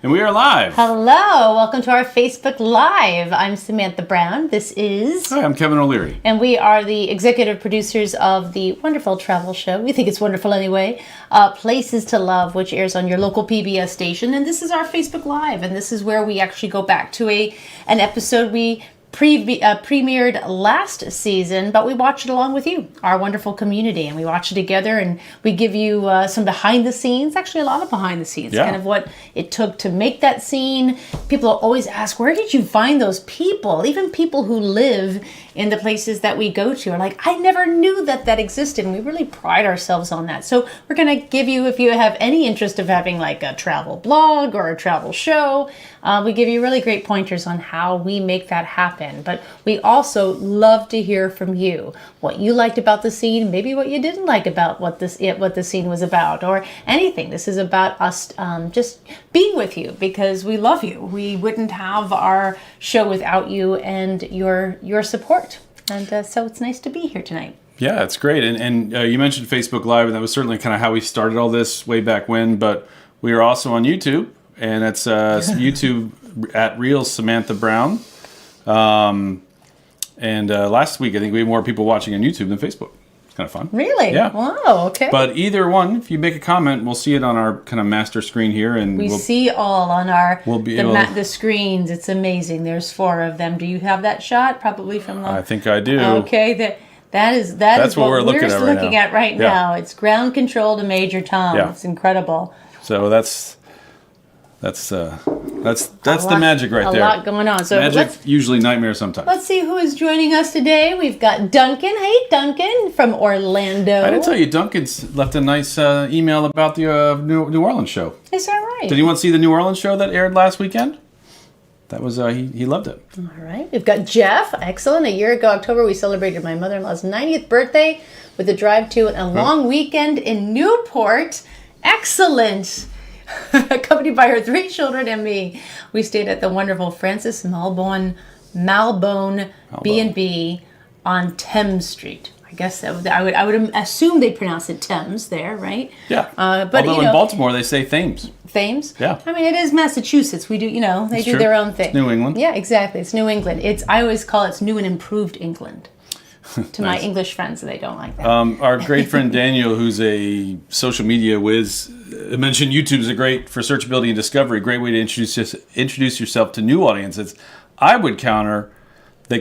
And we are live. Hello, welcome to our Facebook Live. I'm Samantha Brown. This is... Hi, I'm Kevin O'Leary. And we are the executive producers of the wonderful travel show. We think it's wonderful anyway. Places to Love, which airs on your local PBS station. And this is our Facebook Live. And this is where we actually go back to an episode we premiered last season, but we watch it along with you, our wonderful community, and we watch it together, and we give you some behind the scenes, actually a lot of behind the scenes, kind of what it took to make that scene. People always ask, where did you find those people? Even people who live in the places that we go to are like, I never knew that existed, and we really pride ourselves on that. So we're going to give you, if you have any interest of having like a travel blog or a travel show, we give you really great pointers on how we make that happen. But we also love to hear from you, what you liked about the scene, maybe what you didn't like about what the scene was about, or anything. This is about us just being with you because we love you. We wouldn't have our show without you and your support. And so it's nice to be here tonight. Yeah, it's great. And you mentioned Facebook Live, and that was certainly kind of how we started all this way back when. But we are also on YouTube, and it's YouTube at Real Samantha Brown. And last week, I think we had more people watching on YouTube than Facebook. It's kind of fun. Really? Yeah. Wow, okay. But either one, if you make a comment, we'll see it on our kind of master screen here. And we'll see all on our the screens. It's amazing. There's 4 of them. Do you have that shot? Probably from the... I think I do. Okay, that's what we're looking at right now. It's ground control to Major Tom. Yeah. It's incredible. So that's the magic right there. A lot going on. So magic, usually nightmare sometimes. Let's see who is joining us today. We've got Duncan. Hey, Duncan from Orlando. I didn't tell you, Duncan's left a nice email about the New Orleans show. Is that right? Did anyone see the New Orleans show that aired last weekend? That was he loved it. All right. We've got Jeff. Excellent. A year ago, October, we celebrated my mother-in-law's 90th birthday with a drive to a long weekend in Newport. Excellent. Accompanied by her 3 children and me. We stayed at the wonderful Francis Malbone B&B on Thames Street. I guess I would assume they pronounce it Thames there, right? Yeah. But although in Baltimore they say Thames. Thames? Yeah. I mean, it is Massachusetts. We do, they do their own thing. It's New England. Yeah, exactly. It's New England. I always call it New and Improved England. To my English friends, they don't like that. Our great friend Daniel, who's a social media whiz, mentioned YouTube is great for searchability and discovery. Great way to introduce yourself to new audiences. I would counter the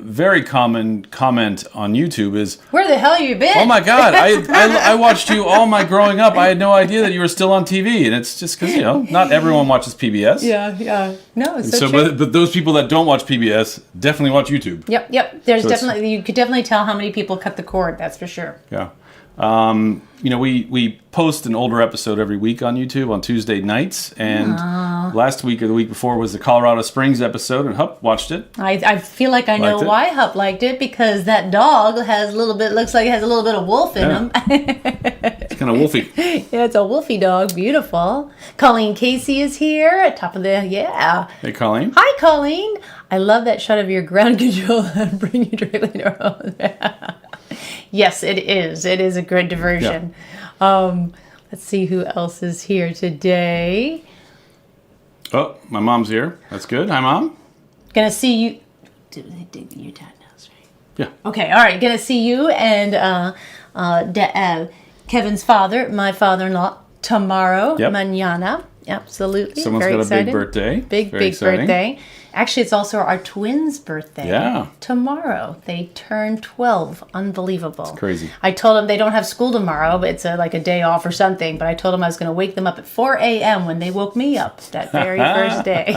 very common comment on YouTube is, where the hell have you been? Oh my God, I watched you all my growing up. I had no idea that you were still on TV. And it's just because, not everyone watches PBS. Yeah. No, it's so true. But those people that don't watch PBS definitely watch YouTube. Yep. You could definitely tell how many people cut the cord, that's for sure. Yeah. We post an older episode every week on YouTube on Tuesday nights, and last week or the week before was the Colorado Springs episode, and Hup watched it. I feel like I know why Hup liked it, because that dog looks like it has a little bit of wolf in him. It's kind of wolfy. Yeah, it's a wolfy dog. Beautiful. Colleen Casey is here at top of Hey, Colleen. Hi, Colleen. I love that shot of your ground control and bring you directly to our home. Yes, it is. It is a good diversion. Yeah. Let's see who else is here today. Oh, my mom's here. That's good. Hi, Mom. Gonna see you. Your dad knows, right? Yeah. Okay. All right. Gonna see you and Kevin's father, my father-in-law, tomorrow. Yep. Mañana. Absolutely. Someone's Very got excited. a big birthday. Big birthday. Actually, it's also our twins' birthday. Yeah. Tomorrow. They turn 12. Unbelievable. It's crazy. I told them they don't have school tomorrow, but it's like a day off or something. But I told them I was going to wake them up at 4 a.m. when they woke me up that very first day.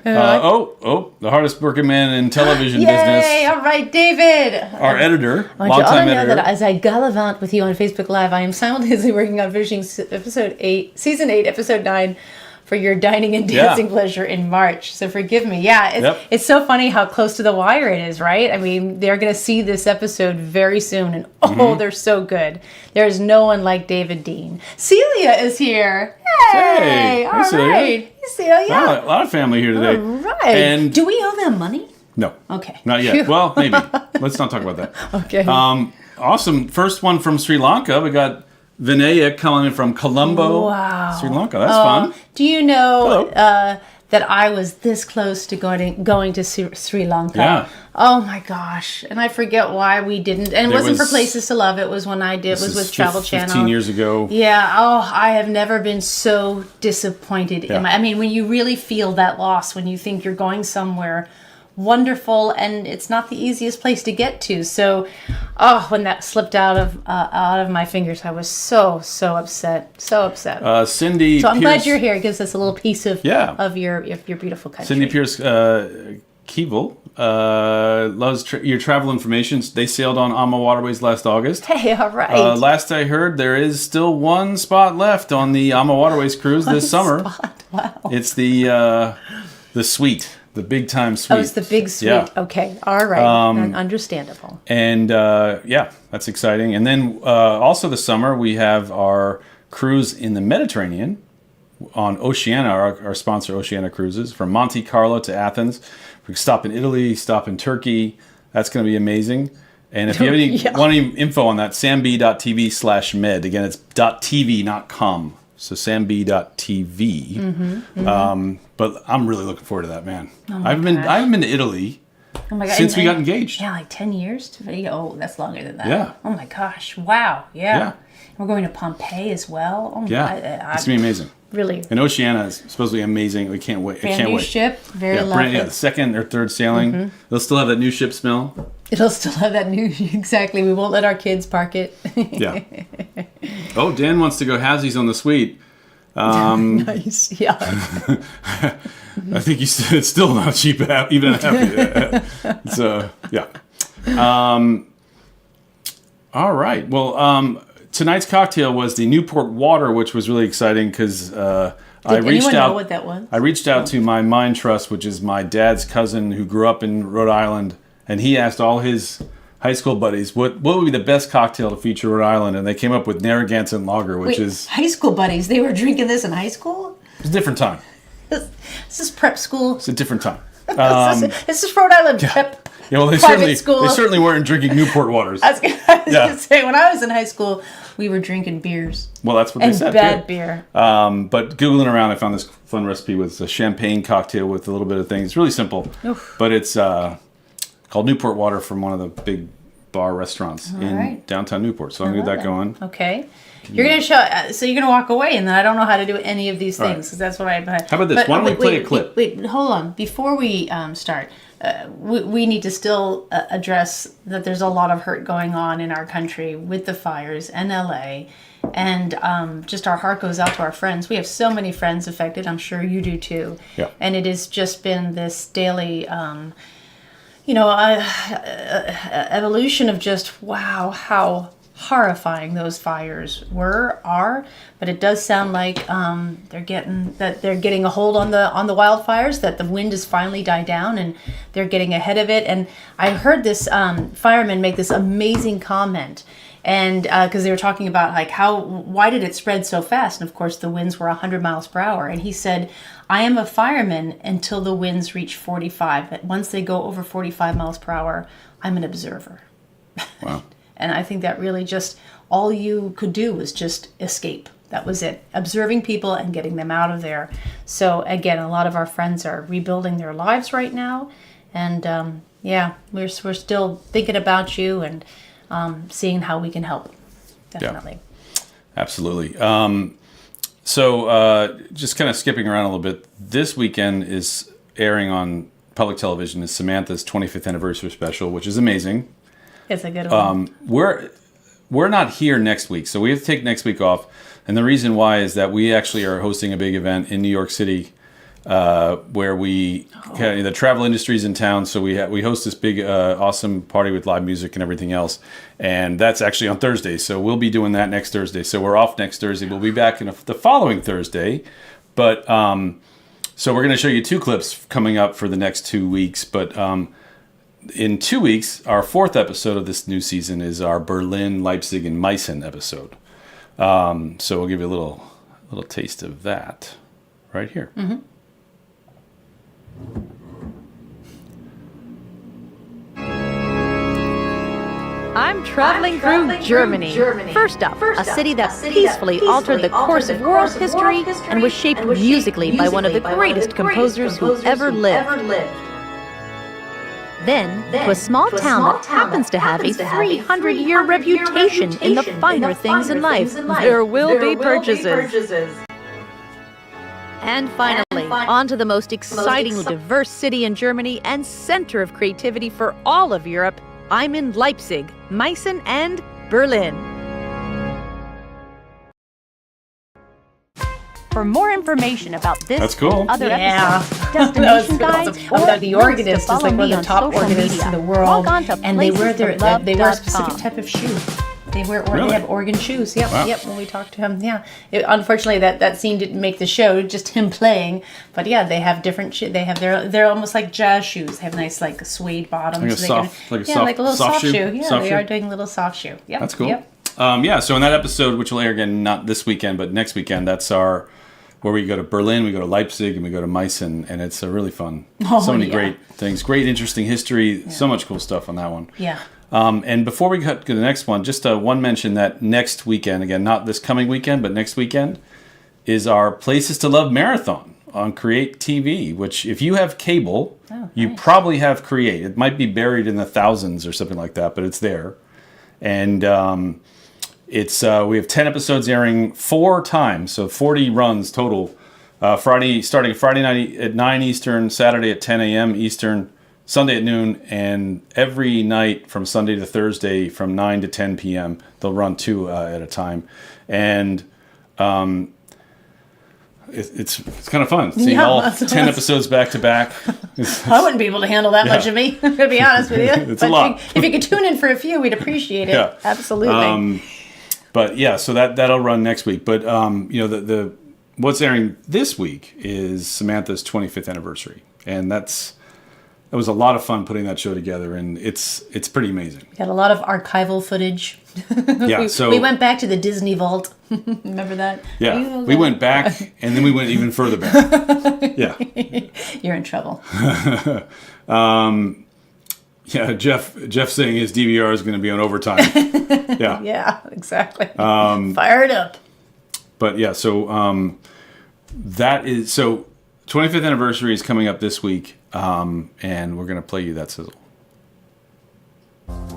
The hardest working man in television Yay! Business. All right, David. Our editor, I want you all to know editor. that as I gallivant with you on Facebook Live, I am simultaneously working on finishing season 8, episode 9, for your dining and dancing pleasure in March. So forgive me. Yeah, it's so funny how close to the wire it is, right? I mean, they're going to see this episode very soon, and they're so good. There's no one like David Dean. Celia is here. Hey, all right. Celia. Hey, Celia. Wow, a lot of family here today. All right. And do we owe them money? No. Okay. Not yet. Well, maybe. Let's not talk about that. Okay. Awesome. First one from Sri Lanka. We got Vinaya coming from Colombo, Wow. Sri Lanka. That's fun. Do you know Hello. that I was this close to going to Sri Lanka? Yeah. Oh my gosh. And I forget why we didn't. And it wasn't for Places to Love. It was when I did. It was with Travel Channel. 15 years ago. Yeah. Oh, I have never been so disappointed. I mean, when you really feel that loss, when you think you're going somewhere wonderful and it's not the easiest place to get to. So, when that slipped out of my fingers, I was so upset. So upset. Cindy So I'm Pierce, glad you're here. It gives us a little piece of your beautiful country. Cindy Pierce Keeble loves your travel information. They sailed on AMA Waterways last August. Hey, all right. Last I heard, there is still one spot left on the AMA Waterways cruise this summer. Wow. It's the suite, the big time suite. Oh, it's the big suite. Yeah. Okay, all right. Understandable. And that's exciting. And then also this summer we have our cruise in the Mediterranean on Oceania, our sponsor Oceania Cruises, from Monte Carlo to Athens. We stop in Italy, stop in Turkey. That's going to be amazing. And if you have want any info on that, samb.tv/med. Again, it's .tv, not com. So samb.tv. But I'm really looking forward to that, man. I haven't been to Italy since we got engaged. Yeah, like 10 years. Oh, that's longer than that. Yeah. Oh my gosh. Wow. Yeah. We're going to Pompeii as well. Oh, It's going to be amazing. Really. And Oceania is supposed to be amazing. We can't wait. Brand new ship. Very lovely. The second or third sailing. They'll still have that new ship smell. It'll still have that new... Exactly. We won't let our kids park it. Yeah. Oh, Dan wants to go halvesies on the suite. Nice. Yeah. I think you said it's still not cheap, even happy. So, yeah. All right. Well, tonight's cocktail was the Newport Water, which was really exciting because Did anyone know what that was? I reached out to my Mind Trust, which is my dad's cousin who grew up in Rhode Island, and he asked all his high school buddies what would be the best cocktail to feature Rhode Island, and they came up with Narragansett Lager, which is high school buddies. They were drinking this in high school. It's a different time. This is prep school. It's a different time. This is Rhode Island prep. Yeah, well, they certainly weren't drinking Newport waters. I was gonna say, when I was in high school, we were drinking beers. Well, that's what they said. And bad beer. But Googling around, I found this fun recipe with a champagne cocktail with a little bit of things. It's really simple. Oof. But it's called Newport Water from one of the big bar restaurants downtown Newport. So I'm going to get that going. Okay. You're going to show, so you're going to walk away, and then I don't know how to do any of these things, because that's what I... How about this? Why don't we play a clip? Wait, hold on. Before we start, we need to still address that there's a lot of hurt going on in our country with the fires in LA, and just our heart goes out to our friends. We have so many friends affected. I'm sure you do too. Yeah. And it has just been this daily... evolution of just, wow, how horrifying those fires are, but it does sound like they're getting a hold on the wildfires, that the wind has finally died down and they're getting ahead of it. And I heard this fireman make this amazing comment, and because they were talking about like why did it spread so fast, and of course the winds were 100 miles per hour, and he said, I am a fireman until the winds reach 45. But once they go over 45 miles per hour, I'm an observer. Wow. And I think that really just, all you could do was just escape. That was it. Observing people and getting them out of there. So again, a lot of our friends are rebuilding their lives right now. And we're still thinking about you and seeing how we can help. Definitely. Yeah, absolutely. So just kind of skipping around a little bit, this weekend is airing on public television is Samantha's 25th anniversary special, which is amazing. It's a good one. We're not here next week, so we have to take next week off. And the reason why is that we actually are hosting a big event in New York City where the travel industry's in town. So we host this big, awesome party with live music and everything else. And that's actually on Thursday. So we'll be doing that next Thursday. So we're off next Thursday. We'll be back the following Thursday. But so we're going to show you 2 clips coming up for the next 2 weeks. But in 2 weeks, our 4th episode of this new season is our Berlin, Leipzig, and Meissen episode. So we'll give you a little taste of that right here. Mm-hmm. I'm traveling through Germany. First up, a city that peacefully altered the course of world history and was shaped musically by one of the greatest composers who ever lived. Then, to a small town that happens to have a 300-year reputation in the finer things in life. There will be purchases. And finally, on to the most exciting, diverse city in Germany and center of creativity for all of Europe. I'm in Leipzig, Meissen, and Berlin. For more information about this That's cool. and other Yeah. episodes, destination guides, or the links organist to is follow like one me of on the top social organists media. in the world, Log on to and they wear a specific placestolove.com. type of shoe. They Really? have organ shoes. Yep, Wow. yep. When we talked to him, yeah. Unfortunately, that scene didn't make the show, just him playing. But yeah, they have different shoes. They have they're almost like jazz shoes. They have nice like suede bottoms. Like a little soft shoe? Yeah, Soft they shoe? are doing a little soft shoe. Yep. That's cool. Yep. So in that episode, which will air again not this weekend but next weekend, that's our where we go to Berlin, we go to Leipzig, and we go to Meissen, and it's really fun. So many great things, great interesting history, so much cool stuff on that one. Yeah. And before we cut to the next one, just one mention that next weekend, again, not this coming weekend, but next weekend, is our Places to Love Marathon on Create TV, which if you have cable, you probably have Create. It might be buried in the thousands or something like that, but it's there. And we have 10 episodes airing 4 times, so 40 runs total. Starting Friday night at 9 Eastern, Saturday at 10 a.m. Eastern, Sunday at noon, and every night from Sunday to Thursday from 9 to 10 p.m. They'll run 2 at a time. And it's kind of fun seeing all 10 episodes back to back. I wouldn't be able to handle that much of me, to be honest with you. It's a lot. If you could tune in for a few, we'd appreciate it. Yeah. Absolutely. But yeah, so that'll run next week. But the what's airing this week is Samantha's 25th anniversary, and it was a lot of fun putting that show together, and it's pretty amazing. Got a lot of archival footage. Yeah, so we went back to the Disney vault. Remember that? Yeah, we went back, and then we went even further back. Yeah, you're in trouble. Yeah, Jeff saying his DVR is going to be on overtime. Yeah. Yeah, exactly. Fired up. But yeah, so 25th anniversary is coming up this week, and we're going to play you that sizzle.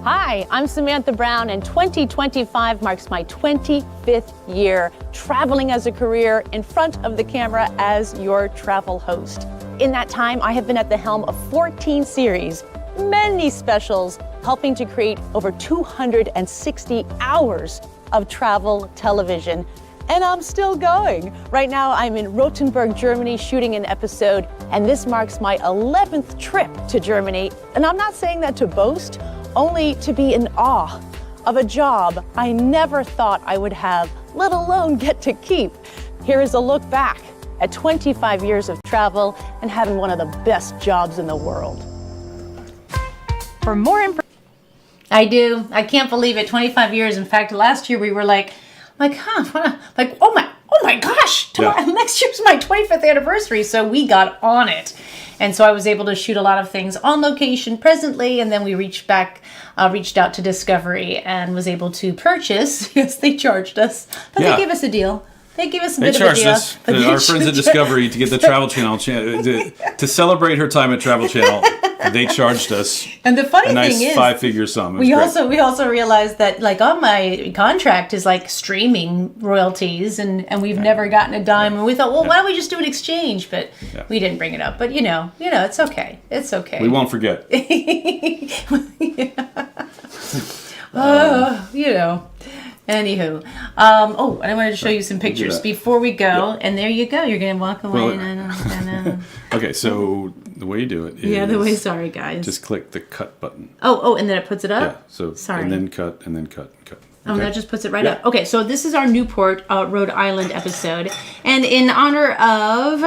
Hi, I'm Samantha Brown, and 2025 marks my 25th year traveling as a career in front of the camera as your travel host. In that time, I have been at the helm of 14 series, many specials, helping to create over 260 hours of travel television. And I'm still going. Right now, I'm in Rothenburg, Germany, shooting an episode, and this marks my 11th trip to Germany. And I'm not saying that to boast, only to be in awe of a job I never thought I would have, let alone get to keep. Here is a look back at 25 years of travel and having one of the best jobs in the world. For more information, I do. I can't believe it. 25 years. In fact, last year we were like, oh my gosh, next year's my 25th anniversary. So we got on it. And so I was able to shoot a lot of things on location presently. And then we reached out to Discovery and was able to purchase. Yes, they charged us, but they gave us a deal. They gave us a bit of a deal. Our friends at Discovery, to get the Travel Channel, to celebrate her time at Travel Channel, they charged us and the funny a nice thing is, 5-figure sum. We also realized that like on my contract is like streaming royalties, and we've never gotten a dime. And we thought, well, why don't we just do an exchange? But we didn't bring it up. But you know, it's okay. It's okay. We won't forget. Anywho, and I wanted to show you some pictures before we go. Yeah. And there you go. You're going to walk away. Okay, so the way you do it is... sorry, guys. Just click the cut button. Oh, and then it puts it up? Yeah, so... Sorry. And then cut, and then cut, and cut. Okay. Oh, that just puts it right up. Okay, so this is our Newport, Rhode Island episode. And in honor of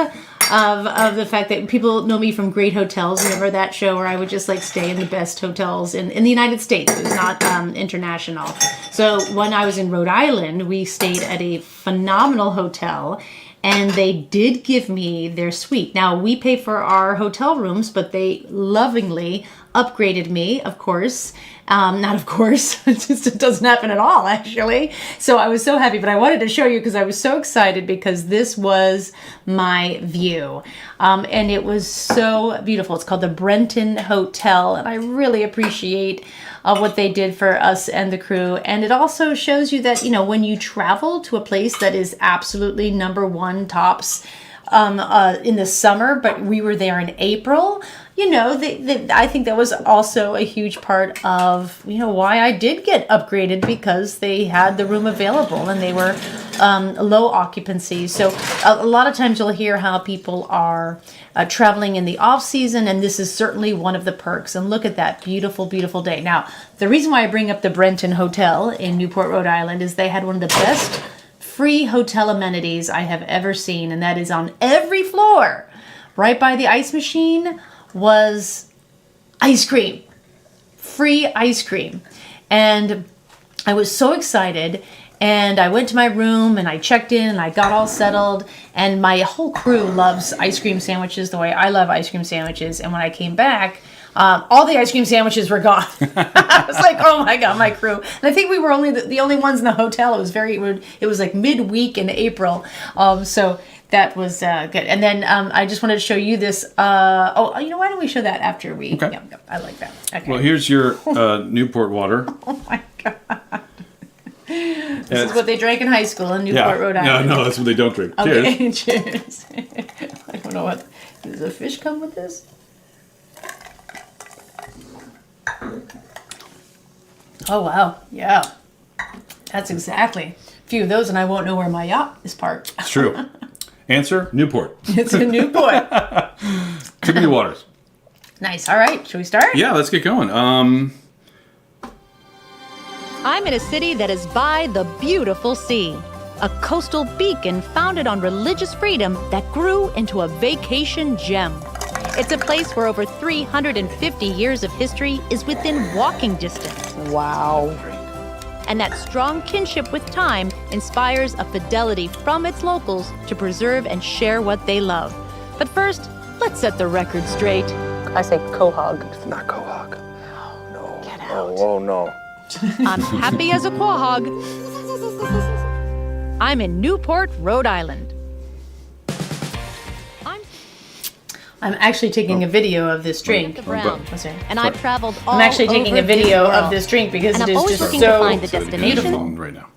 the fact that people know me from Great Hotels. Remember that show where I would just like stay in the best hotels in the United States. It was not international. So when I was in Rhode Island, we stayed at a phenomenal hotel, and they did give me their suite. Now, we pay for our hotel rooms, but they lovingly upgraded me, of course. Not of course, it doesn't happen at all, actually. So I was so happy, but I wanted to show you because I was so excited because this was my view. And it was so beautiful. It's called the Brenton Hotel, and I really appreciate what they did for us and the crew. And it also shows you that, when you travel to a place that is absolutely number one tops in the summer, but we were there in April, I think that was also a huge part of, why I did get upgraded, because they had the room available and they were low occupancy. So a lot of times you'll hear how people are traveling in the off season, and this is certainly one of the perks. And look at that beautiful, beautiful day. Now, the reason why I bring up the Brenton Hotel in Newport, Rhode Island, is they had one of the best free hotel amenities I have ever seen, and that is on every floor, right by the ice machine, was ice cream, free ice cream. And I was so excited, and I went to my room and I checked in and I got all settled, and my whole crew loves ice cream sandwiches the way I love ice cream sandwiches. And when I came back, all the ice cream sandwiches were gone. I was like, oh my God, my crew. And I think we were only the only ones in the hotel. It was like midweek in April. So that was good. And then I just wanted to show you this. Why don't we show that after we? Okay. Yeah, I like that. Okay. Well, here's your Newport water. Oh my God. This is what they drank in high school in Newport, Rhode Island. No, that's what they don't drink. Okay, cheers. I don't know what. Does a fish come with this? Oh, wow. Yeah. That's exactly. A few of those, and I won't know where my yacht is parked. It's true. Answer, Newport. It's in Newport. Trippy waters. Nice. All right. Should we start? Yeah, let's get going. I'm in a city that is by the beautiful sea. A coastal beacon founded on religious freedom that grew into a vacation gem. It's a place where over 350 years of history is within walking distance. Wow. And that strong kinship with time inspires a fidelity from its locals to preserve and share what they love. But first, let's set the record straight. I say quahog. It's not quahog. No. Get out. Oh, no. I'm happy as a quahog. I'm in Newport, Rhode Island. I'm actually taking a video of this drink. And I've traveled all I'm actually taking a over video Disney of World. this drink because And it I'm is always just looking to so find the beautiful. destination. Right now.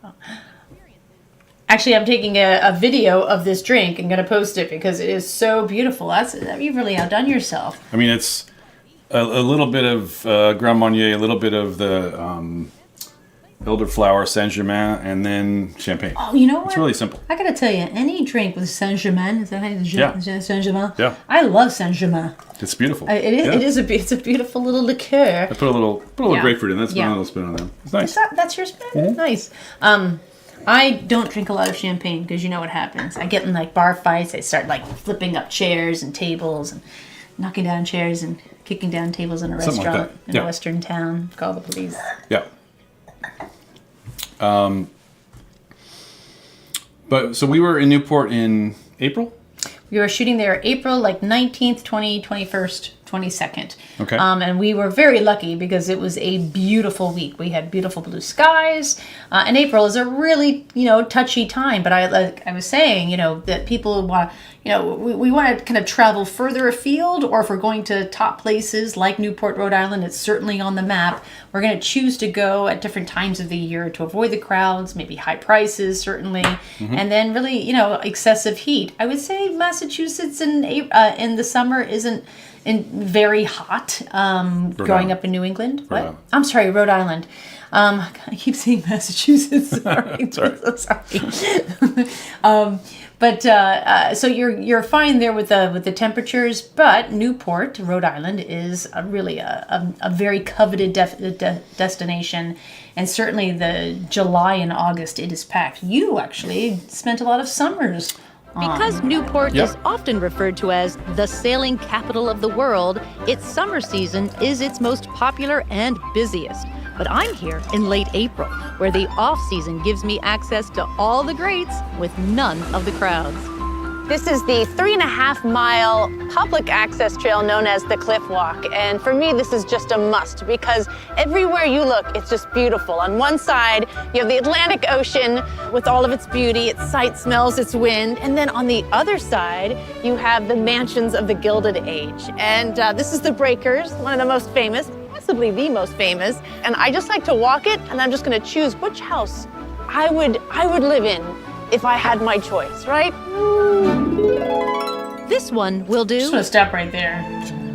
Actually, I'm taking a video of this drink and going to post it because it is so beautiful. You've really outdone yourself. I mean, it's a little bit of Grand Marnier, a little bit of the elderflower, Saint Germain, and then champagne. Oh, you know what? It's really simple. I got to tell you, any drink with Saint Germain, is that how you Saint Germain? Yeah. I love Saint Germain. It's beautiful. It's a beautiful little liqueur. I put a little Yeah. grapefruit in. That's Yeah. my little spin on that. It's nice. That's your spin? Nice. I don't drink a lot of champagne because you know what happens. I get in like bar fights. I start like flipping up chairs and tables and knocking down chairs and kicking down tables in a Something like restaurant that. in Yeah. a western town. Call the police. Yeah. But so we were in Newport in April? We were shooting there April 19th, 21st, 22nd. Okay. And we were very lucky because it was a beautiful week. We had beautiful blue skies. And April is a really, touchy time. But I was saying, that people want, we want to kind of travel further afield, or if we're going to top places like Newport, Rhode Island, it's certainly on the map. We're going to choose to go at different times of the year to avoid the crowds, maybe high prices, certainly, and then really, excessive heat. I would say Massachusetts in the summer isn't very hot. Growing up in New England, Island. I'm sorry, Rhode Island. I keep saying Massachusetts. Sorry, so sorry. So you're fine there with the temperatures, but Newport, Rhode Island, is really a very coveted destination, and certainly the July and August it is packed. You actually spent a lot of summers. Because Newport Yep. is often referred to as the sailing capital of the world, its summer season is its most popular and busiest. But I'm here in late April, where the off-season gives me access to all the greats with none of the crowds. This is the 3.5-mile public access trail known as the Cliff Walk. And for me, this is just a must because everywhere you look, it's just beautiful. On one side, you have the Atlantic Ocean with all of its beauty, its sight, smells, its wind. And then on the other side, you have the mansions of the Gilded Age. And this is the Breakers, one of the most famous, possibly the most famous. And I just like to walk it, and I'm just gonna choose which house I would live in if I had my choice, right? This one will do. Just want to stop right there.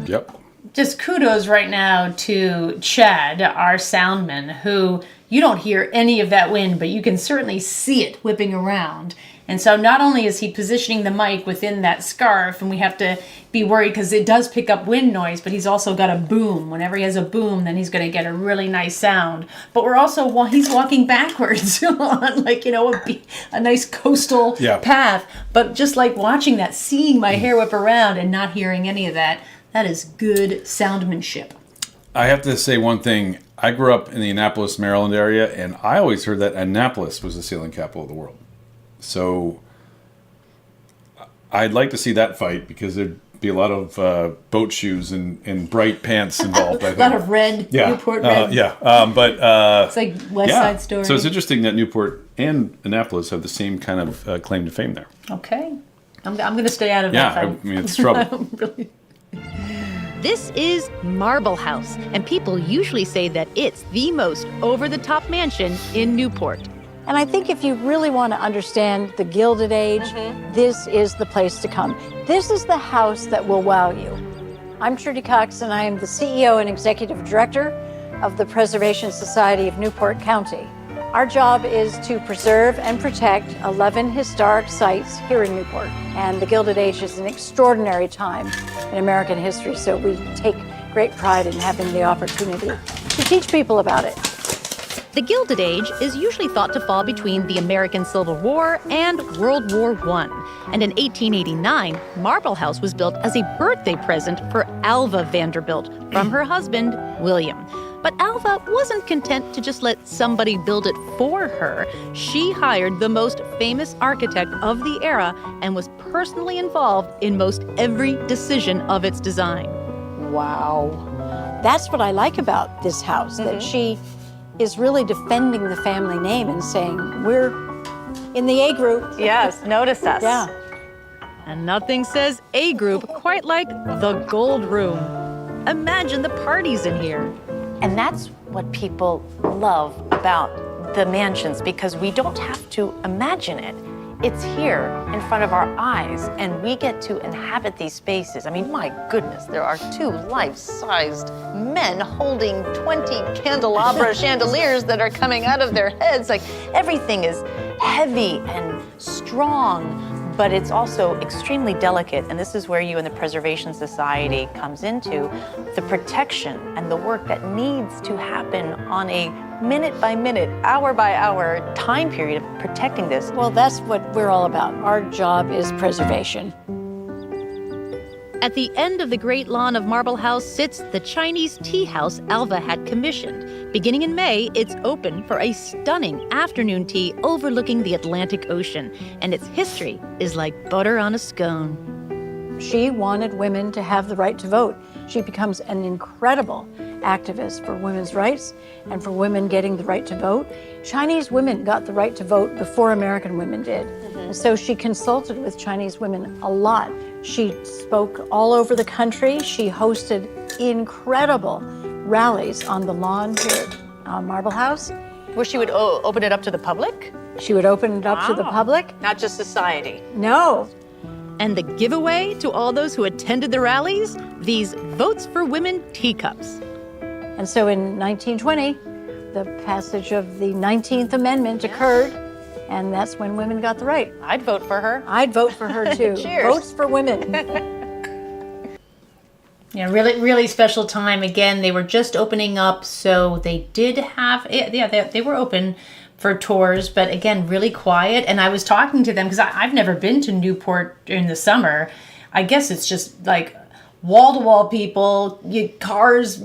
Yep. Just kudos right now to Chad, our soundman, who you don't hear any of that wind, but you can certainly see it whipping around. And so not only is he positioning the mic within that scarf, and we have to be worried because it does pick up wind noise, but he's also got a boom. Whenever he has a boom, then he's going to get a really nice sound. But we're also, he's walking backwards on a nice coastal path. But just like watching that, seeing my hair whip around and not hearing any of that, that is good soundmanship. I have to say one thing. I grew up in the Annapolis, Maryland area, and I always heard that Annapolis was the sailing capital of the world. So I'd like to see that fight because there'd be a lot of boat shoes and bright pants involved. I think. A lot of red, Newport red. But it's like West Side Story. So it's interesting that Newport and Annapolis have the same kind of claim to fame there. Okay. I'm going to stay out of that fight. I mean, it's trouble. Really. This is Marble House, and people usually say that it's the most over-the-top mansion in Newport. And I think if you really want to understand the Gilded Age, this is the place to come. This is the house that will wow you. I'm Trudy Cox, and I am the CEO and Executive Director of the Preservation Society of Newport County. Our job is to preserve and protect 11 historic sites here in Newport. And the Gilded Age is an extraordinary time in American history, so we take great pride in having the opportunity to teach people about it. The Gilded Age is usually thought to fall between the American Civil War and World War I. And in 1889, Marble House was built as a birthday present for Alva Vanderbilt from her husband, William. But Alva wasn't content to just let somebody build it for her. She hired the most famous architect of the era and was personally involved in most every decision of its design. Wow. That's what I like about this house, that she is really defending the family name and saying, we're in the A group. Yes, notice us. Yeah. And nothing says A group quite like the Gold Room. Imagine the parties in here. And that's what people love about the mansions, because we don't have to imagine it. It's here in front of our eyes, and we get to inhabit these spaces. I mean, my goodness, there are 2 life-sized men holding 20 candelabra chandeliers that are coming out of their heads. Like, everything is heavy and strong, but it's also extremely delicate. And this is where you and the Preservation Society comes into the protection and the work that needs to happen on a minute by minute, hour by hour time period of protecting this. Well, that's what we're all about. Our job is preservation. At the end of the great lawn of Marble House sits the Chinese tea house Alva had commissioned. Beginning in May, it's open for a stunning afternoon tea overlooking the Atlantic Ocean, and its history is like butter on a scone. She wanted women to have the right to vote. She becomes an incredible activist for women's rights and for women getting the right to vote. Chinese women got the right to vote before American women did. And so she consulted with Chinese women a lot. She spoke all over the country. She hosted incredible rallies on the lawn here at Marble House. Where she would open it up to the public? She would open it up to the public. Not just society. No. And the giveaway to all those who attended the rallies? These Votes for Women teacups. And so in 1920, the passage of the 19th Amendment occurred, and that's when women got the right. I'd vote for her. I'd vote for her too. Cheers. Votes for women. Yeah, really, really special time. Again, they were just opening up, so they did have, they were open for tours, but again, really quiet. And I was talking to them because I've never been to Newport during the summer. I guess it's just like wall-to-wall people, cars,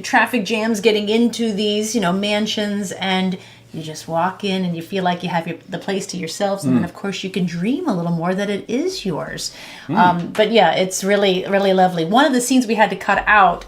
traffic jams getting into these, mansions. And You just walk in and you feel like you have the place to yourselves. And then, of course, you can dream a little more that it is yours. But yeah, it's really, really lovely. One of the scenes we had to cut out,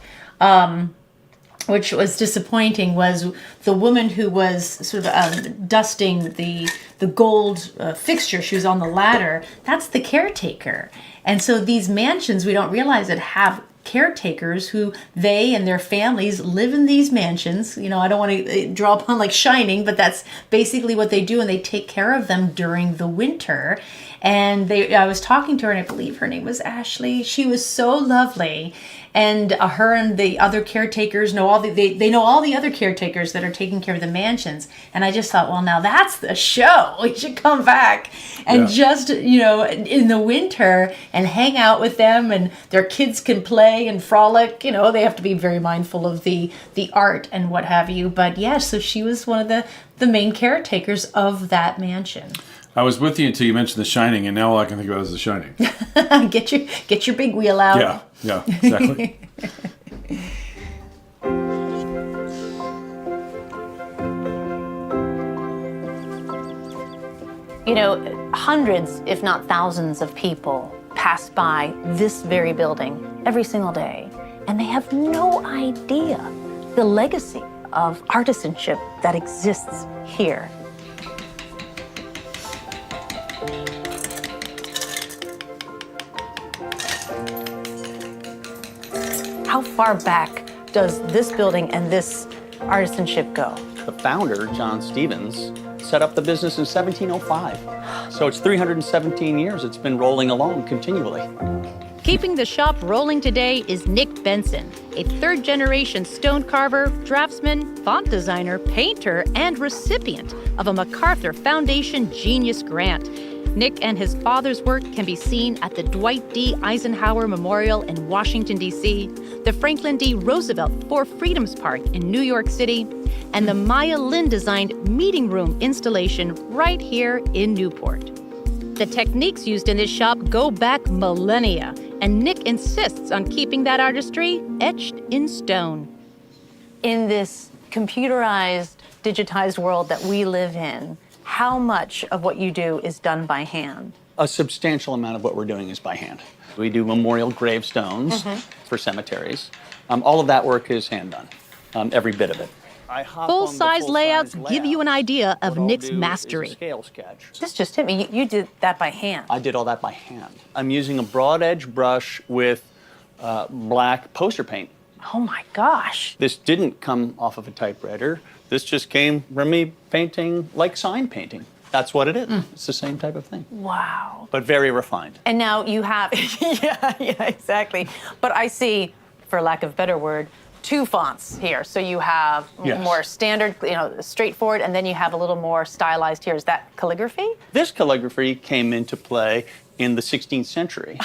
which was disappointing, was the woman who was sort of dusting the gold fixture. She was on the ladder. That's the caretaker. And so these mansions, we don't realize it, have caretakers who they and their families live in these mansions. You know, I don't want to draw upon like Shining, but that's basically what they do, and they take care of them during the winter. And I was talking to her, and I believe her name was Ashley. She was so lovely. And her and the other caretakers know they know all the other caretakers that are taking care of the mansions. And I just thought, well, now that's the show. We should come back and just, you know, in the winter and hang out with them, and their kids can play and frolic. You know, they have to be very mindful of the art and what have you. But yeah, so she was one of the main caretakers of that mansion. I was with you until you mentioned The Shining, and now all I can think about is The Shining. Get your big wheel out. Yeah, exactly. You know, hundreds, if not thousands of people pass by this very building every single day, and they have no idea the legacy of artisanship that exists here. How far back does this building and this artisanship go? The founder, John Stevens, set up the business in 1705. So it's 317 years it's been rolling along continually. Keeping the shop rolling today is Nick Benson, a third-generation stone carver, draftsman, font designer, painter, and recipient of a MacArthur Foundation Genius Grant. Nick and his father's work can be seen at the Dwight D. Eisenhower Memorial in Washington, D.C., the Franklin D. Roosevelt Four Freedoms Park in New York City, and the Maya Lin-designed meeting room installation right here in Newport. The techniques used in this shop go back millennia, and Nick insists on keeping that artistry etched in stone. In this computerized, digitized world that we live in, how much of what you do is done by hand? A substantial amount of what we're doing is by hand. We do memorial gravestones for cemeteries. All of that work is hand done, every bit of it. Full-size layouts give you an idea of Nick's mastery. Scale sketch. This just hit me. You did that by hand. I did all that by hand. I'm using a broad edge brush with black poster paint. Oh my gosh. This didn't come off of a typewriter. This just came from me painting like sign painting. That's what it is. It's the same type of thing. Wow. But very refined. And now you have, yeah, exactly. But I see, for lack of a better word, two fonts here. So you have more standard, straightforward, and then you have a little more stylized here. Is that calligraphy? This calligraphy came into play in the 16th century.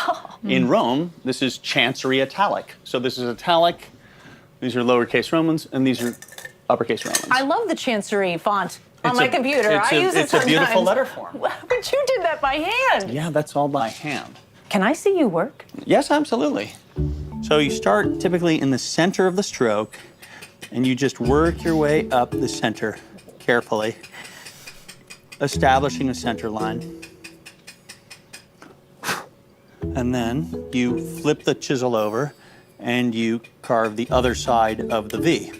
In Rome, this is chancery italic. So this is italic, these are lowercase Romans, and these are uppercase Romans. I love the chancery font on my computer. I use it sometimes. It's a beautiful letter form. But you did that by hand. Yeah, that's all by hand. Can I see you work? Yes, absolutely. So you start typically in the center of the stroke, and you just work your way up the center carefully, establishing a center line. And then you flip the chisel over, and you carve the other side of the V.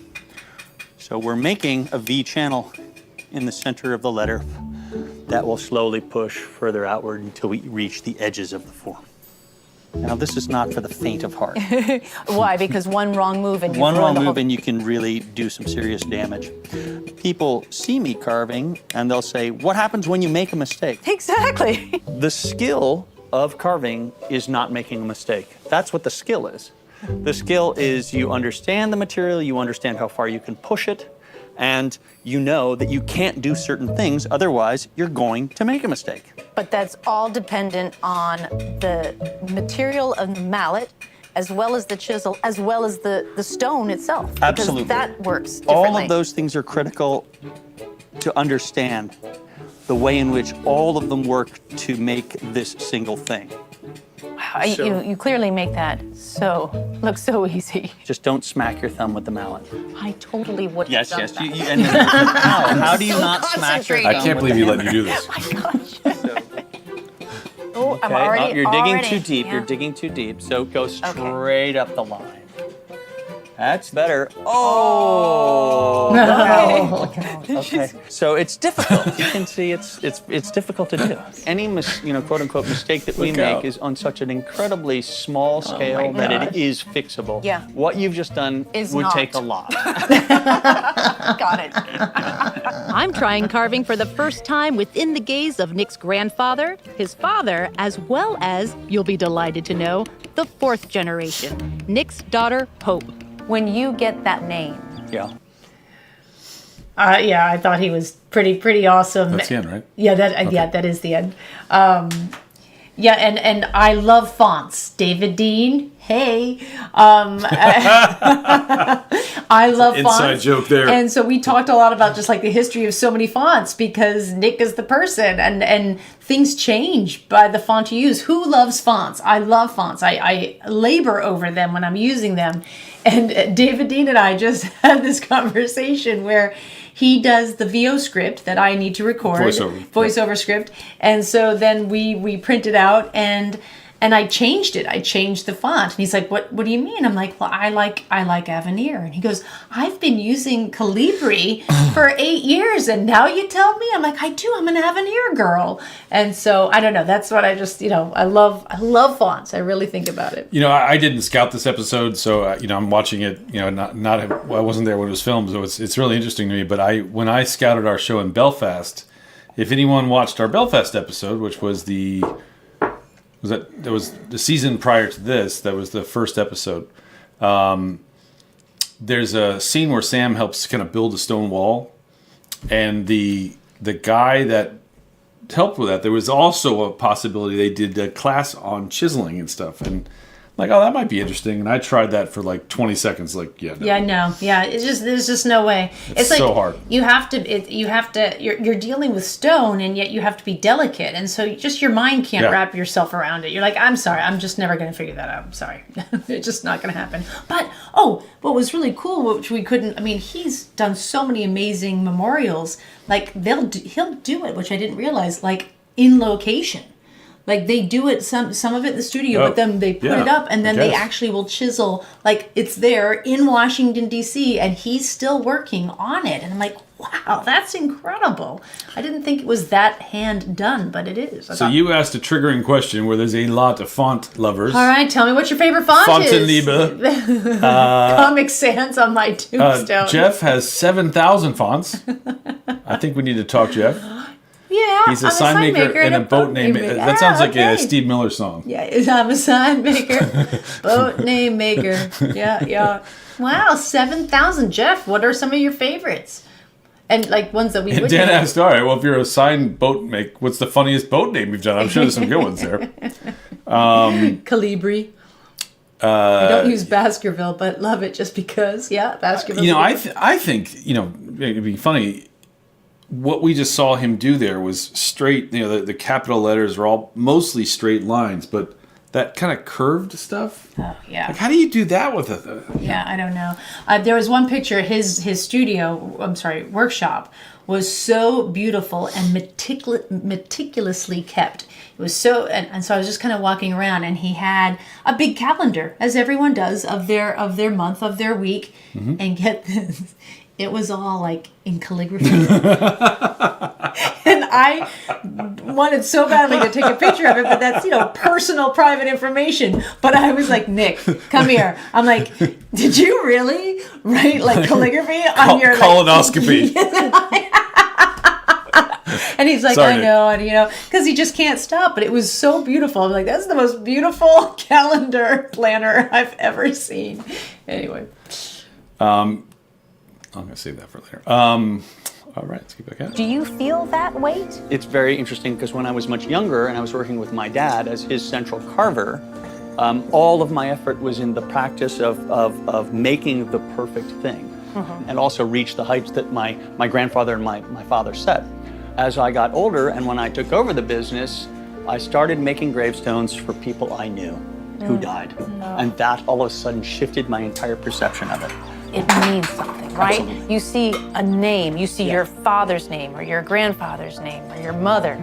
So we're making a V channel in the center of the letter that will slowly push further outward until we reach the edges of the form. Now, this is not for the faint of heart. Why? Because one wrong move and you can really do some serious damage. People see me carving and they'll say, "What happens when you make a mistake?" Exactly. The skill of carving is not making a mistake. That's what the skill is. The skill is you understand the material, you understand how far you can push it, and you know that you can't do certain things, otherwise you're going to make a mistake. But that's all dependent on the material of the mallet, as well as the chisel, as well as the stone itself. Absolutely. Because that works differently. All of those things are critical to understand the way in which all of them work to make this single thing. Wow. Wow, you clearly make that look so easy. Just don't smack your thumb with the mallet. I totally would have Yes, done yes. that. How do you not smack your thumb? I can't believe you let me do this. Oh, I'm Okay, already. you're digging already, too deep. yeah. You're digging too deep. So go straight up the line. That's better. Oh! Okay. So it's difficult. You can see it's difficult to do. Any quote unquote mistake that we make is on such an incredibly small scale that it is fixable. Yeah. What you've just done would take a lot. Got it. I'm trying carving for the first time within the gaze of Nick's grandfather, his father, as well as, you'll be delighted to know, the fourth generation, Nick's daughter, Hope. When you get that name. Yeah. Yeah, I thought he was pretty awesome. That's the end, right? Yeah, that is the end. Yeah, and I love fonts. David Dean, hey. I love fonts. Inside joke there. And so we talked a lot about just like the history of so many fonts because Nick is the person and things change by the font you use. Who loves fonts? I love fonts. I labor over them when I'm using them. And David Dean and I just had this conversation where he does the VO script that I need to record, voiceover script, and so then we print it out and I changed it. I changed the font, and he's like, "What do you mean?" I'm like, "Well, I like Avenir," and he goes, "I've been using Calibri for 8 years, and now you tell me?" I'm like, "I do. I'm an Avenir girl," and so I don't know. That's what I just I love fonts. I really think about it. I didn't scout this episode, so I'm watching it. I wasn't there when it was filmed, so it's really interesting to me. But when I scouted our show in Belfast, if anyone watched our Belfast episode, which was the season prior to this, that was the first episode. There's a scene where Sam helps kind of build a stone wall, and the guy that helped with that, there was also a possibility they did a class on chiseling and stuff, and like, oh, that might be interesting. And I tried that for like 20 seconds. Like, yeah, no. Yeah, no, yeah. There's just no way. It's like so hard. You're dealing with stone, and yet you have to be delicate, and so just your mind can't wrap yourself around it. You're like, I'm sorry, I'm just never going to figure that out. I'm sorry, it's just not going to happen. But what was really cool, which we couldn't. I mean, he's done so many amazing memorials. Like he'll do it, which I didn't realize. Like in location. Like they do it some of it in the studio, but then they put it up, and then they actually will chisel. Like it's there in Washington D.C. and he's still working on it. And I'm like, wow, that's incredible. I didn't think it was that hand done, but it is. So you asked a triggering question where there's a lot of font lovers. All right, tell me what your favorite font is. Fontainebleau. Comic Sans on my tombstone. Jeff has 7,000 fonts. I think we need to talk, Jeff. Yeah, he's a sign maker and a boat name maker. That sounds like a Steve Miller song. Yeah, I'm a sign maker, boat name maker. Yeah. Wow, 7,000. Jeff, what are some of your favorites? And like ones that we would. Dan asked, all right, well, if you're a sign boat make, what's the funniest boat name you've done? I'm sure there's some good ones there. Calibri. I don't use Baskerville, but love it just because. Yeah, Baskerville. I think, it'd be funny. What we just saw him do there was straight, the capital letters are all mostly straight lines, but that kind of curved stuff. Oh, yeah. Like, how do you do that with it? Yeah, I don't know. There was one picture, his workshop was so beautiful and meticulously kept. It was so, and so I was just kind of walking around, and he had a big calendar, as everyone does, of their month, of their week, and get this. It was all like in calligraphy. And I wanted so badly to take a picture of it, but that's, personal, private information. But I was like, Nick, come here. I'm like, did you really write like calligraphy on your colonoscopy? And he's like, sorry, I know, and because he just can't stop. But it was so beautiful. I'm like, that's the most beautiful calendar planner I've ever seen. Anyway. I'm going to save that for later. All right, let's get back at it. Do you feel that weight? It's very interesting because when I was much younger and I was working with my dad as his central carver, all of my effort was in the practice of making the perfect thing and also reach the heights that my grandfather and my father set. As I got older and when I took over the business, I started making gravestones for people I knew who died. And that all of a sudden shifted my entire perception of it. It means something, right? Absolutely. You see a name, you see your father's name or your grandfather's name or your mother,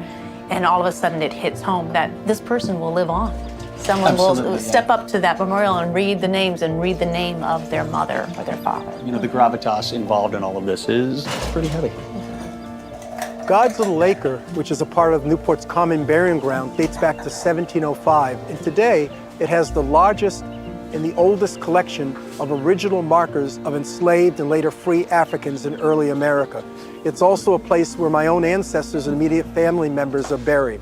and all of a sudden it hits home that this person will live on. Someone Absolutely, will step up to that memorial and read the names and read the name of their mother or their father. You know, the gravitas involved in all of this is pretty heavy. God's Little Acre, which is a part of Newport's common burying ground, dates back to 1705, and today it has the largest and the oldest collection of original markers of enslaved and later free Africans in early America. It's also a place where my own ancestors and immediate family members are buried.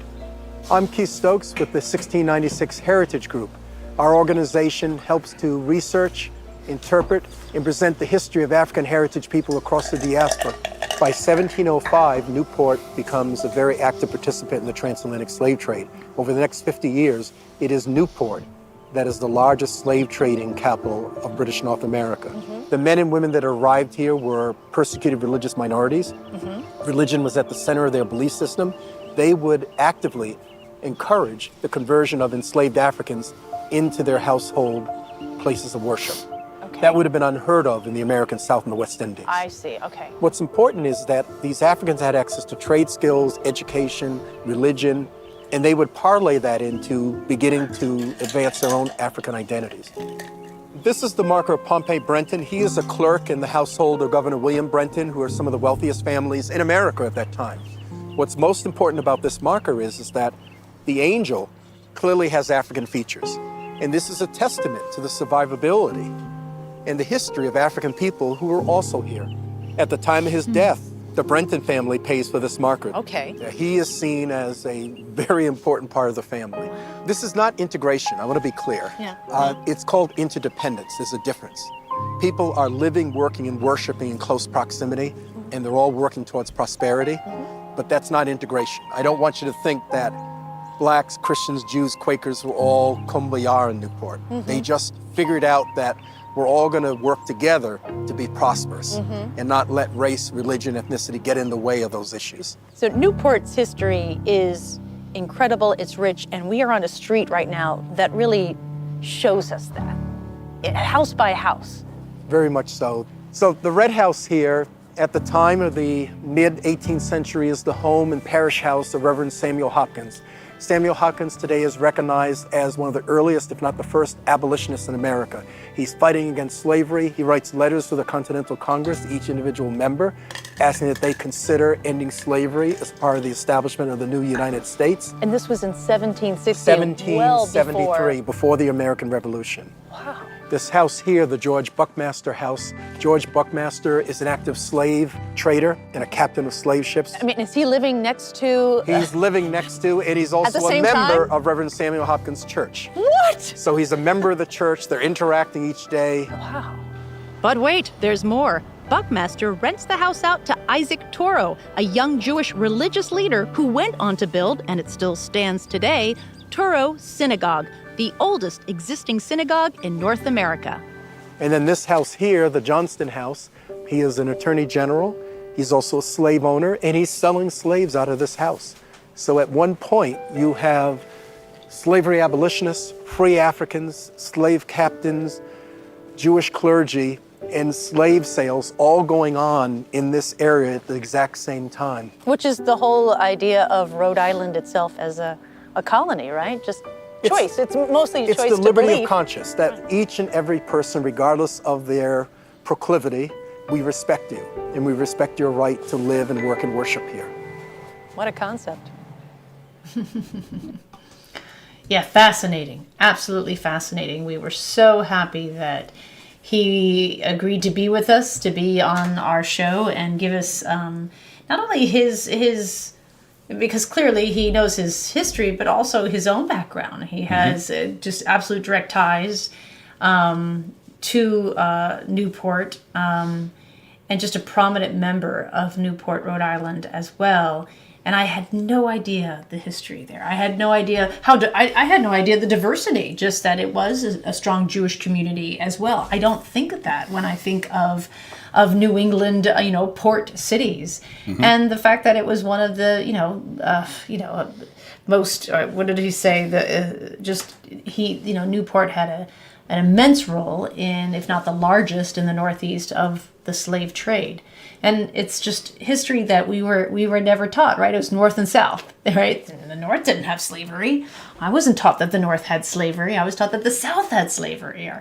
I'm Keith Stokes with the 1696 Heritage Group. Our organization helps to research, interpret, and present the history of African heritage people across the diaspora. By 1705, Newport becomes a very active participant in the transatlantic slave trade. Over the next 50 years, it is Newport that is the largest slave trading capital of British North America. The men and women that arrived here were persecuted religious minorities. Religion was at the center of their belief system. They would actively encourage the conversion of enslaved Africans into their household places of worship. That would have been unheard of in the American South and the West Indies. I see, okay. What's important is that these Africans had access to trade skills, education, religion, and they would parlay that into beginning to advance their own African identities. This is the marker of Pompey Brenton. He is a clerk in the household of Governor William Brenton, who are some of the wealthiest families in America at that time. What's most important about this marker is that the angel clearly has African features. And this is a testament to the survivability and the history of African people who were also here. At the time of his death, the Brenton family pays for this marker. Okay. He is seen as a very important part of the family. This is not integration, I want to be clear. It's called interdependence. There's a difference. People are living, working, and worshiping in close proximity, and they're all working towards prosperity, but that's not integration. I don't want you to think that blacks, Christians, Jews, Quakers were all kumbaya in Newport. They just figured out that we're all going to work together to be prosperous and not let race, religion, ethnicity get in the way of those issues. So Newport's history is incredible, it's rich, and we are on a street right now that really shows us that, house by house. Very much so. So the Red House here, at the time of the mid-18th century, is the home and parish house of Reverend Samuel Hopkins. Samuel Hopkins today is recognized as one of the earliest, if not the first, abolitionists in America. He's fighting against slavery. He writes letters to the Continental Congress, to each individual member, asking that they consider ending slavery as part of the establishment of the new United States. And this was in 1760, 1773, before the American Revolution. Wow. This house here, the George Buckmaster House. George Buckmaster is an active slave trader and a captain of slave ships. I mean, is he living next to? He's living next to, and he's also a member of Reverend Samuel Hopkins' church. What? So he's a member of the church. They're interacting each day. Wow. But wait, there's more. Buckmaster rents the house out to Isaac Toro, a young Jewish religious leader who went on to build, and it still stands today, Toro Synagogue, the oldest existing synagogue in North America. And then this house here, the Johnston House, he is an attorney general. He's also a slave owner, and he's selling slaves out of this house. So at one point, you have slavery abolitionists, free Africans, slave captains, Jewish clergy, and slave sales all going on in this area at the exact same time. Which is the whole idea of Rhode Island itself as a colony, right? Just choice. It's mostly a choice to believe. It's the liberty of conscience, that each and every person, regardless of their proclivity, we respect you, and we respect your right to live and work and worship here. What a concept. Yeah, fascinating. Absolutely fascinating. We were so happy that he agreed to be with us, to be on our show and give us not only his because clearly he knows his history, but also his own background. He has just absolute direct ties to Newport and just a prominent member of Newport, Rhode Island as well. And I had no idea the history there. I had no idea I had no idea the diversity, just that it was a strong Jewish community as well. I don't think of that when I think of New England, port cities. And the fact that it was one of the, most, what did he say? Newport had an immense role in, if not the largest in the Northeast, of the slave trade. And it's just history that we were never taught, right? It was North and South, right? And the North didn't have slavery. I wasn't taught that the North had slavery. I was taught that the South had slavery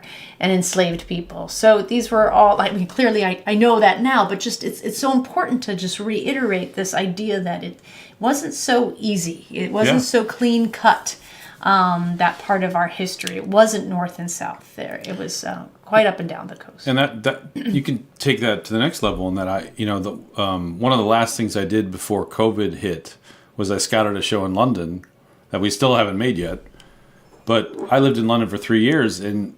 and enslaved people. So these were all, clearly I know that now, but just it's so important to just reiterate this idea that it wasn't so easy. It wasn't so clean cut. That part of our history. It wasn't North and South there. It was quite up and down the coast. And that you can take that to the next level. And that one of the last things I did before COVID hit was I scouted a show in London that we still haven't made yet. But I lived in London for 3 years, and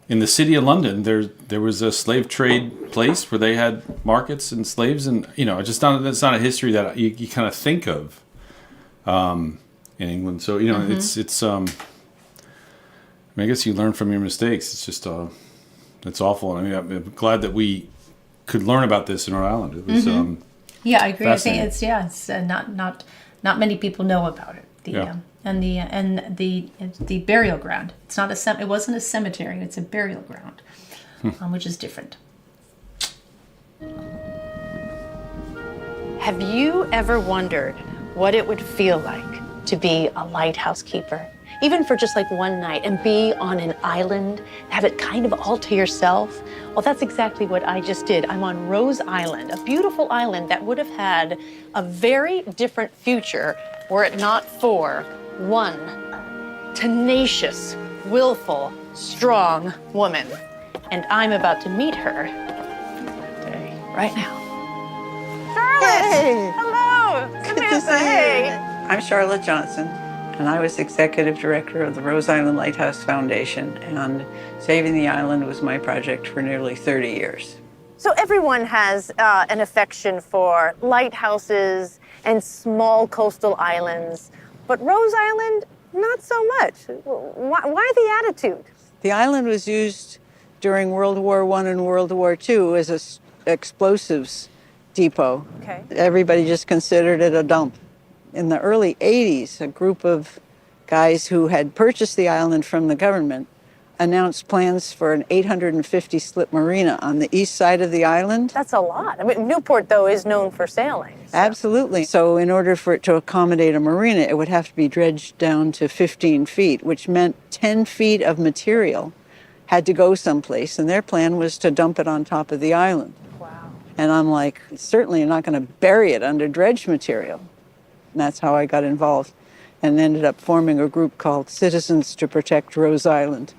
in the city of London, there was a slave trade place where they had markets and slaves, and that's not a history that you kind of think of. In England, so it's I guess you learn from your mistakes. It's just it's awful. I'm glad that we could learn about this in Rhode Island. It was I agree. I think it's not many people know about it. The burial ground. It's not it wasn't a cemetery. It's a burial ground, which is different. Have you ever wondered what it would feel like to be a lighthouse keeper, even for just like one night, and be on an island, have it kind of all to yourself? Well, that's exactly what I just did. I'm on Rhode Island, a beautiful island that would have had a very different future were it not for one tenacious, willful, strong woman. And I'm about to meet her right now. Charlotte! Hey. Hello! Samantha, hey! I'm Charlotte Johnson, and I was executive director of the Rhode Island Lighthouse Foundation, and saving the island was my project for nearly 30 years. So everyone has an affection for lighthouses and small coastal islands, but Rhode Island, not so much. Why the attitude? The island was used during World War I and World War II as an explosives depot. Okay. Everybody just considered it a dump. In the early 80s, a group of guys who had purchased the island from the government announced plans for an 850-slip marina on the east side of the island. That's a lot. Newport, though, is known for sailing. So. Absolutely. So in order for it to accommodate a marina, it would have to be dredged down to 15 feet, which meant 10 feet of material had to go someplace, and their plan was to dump it on top of the island. Wow. And I'm like, certainly you're not going to bury it under dredged material. And that's how I got involved and ended up forming a group called Citizens to Protect Rhode Island.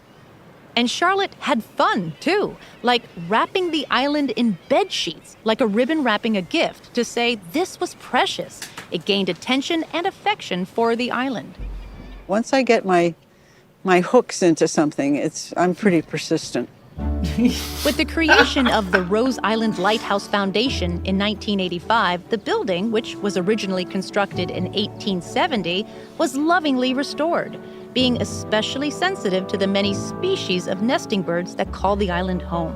And Charlotte had fun, too, like wrapping the island in bed sheets, like a ribbon wrapping a gift, to say this was precious. It gained attention and affection for the island. Once I get my hooks into something, I'm pretty persistent. With the creation of the Rhode Island Lighthouse Foundation in 1985, the building, which was originally constructed in 1870, was lovingly restored, being especially sensitive to the many species of nesting birds that call the island home.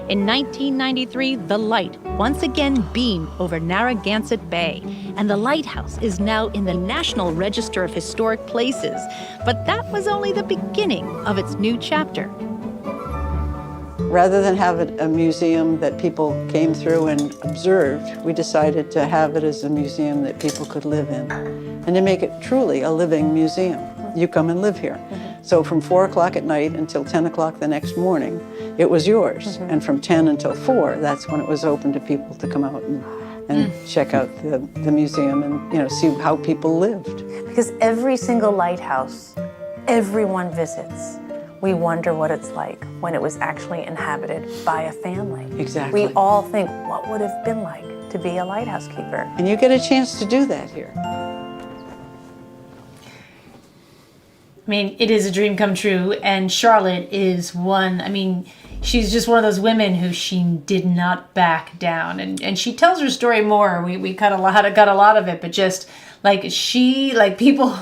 In 1993, the light once again beamed over Narragansett Bay, and the lighthouse is now in the National Register of Historic Places. But that was only the beginning of its new chapter. Rather than have it a museum that people came through and observed, we decided to have it as a museum that people could live in, and to make it truly a living museum. You come and live here. So from 4 o'clock at night until 10 o'clock the next morning, it was yours. And from 10 until 4, that's when it was open to people to come out and check out the museum and see how people lived. Because every single lighthouse, everyone visits. We wonder what it's like when it was actually inhabited by a family. Exactly. We all think, what would it have been like to be a lighthouse keeper? And you get a chance to do that here. It is a dream come true, and Charlotte is one. she's just one of those women who she did not back down. And she tells her story more. We got a lot of it, but just like people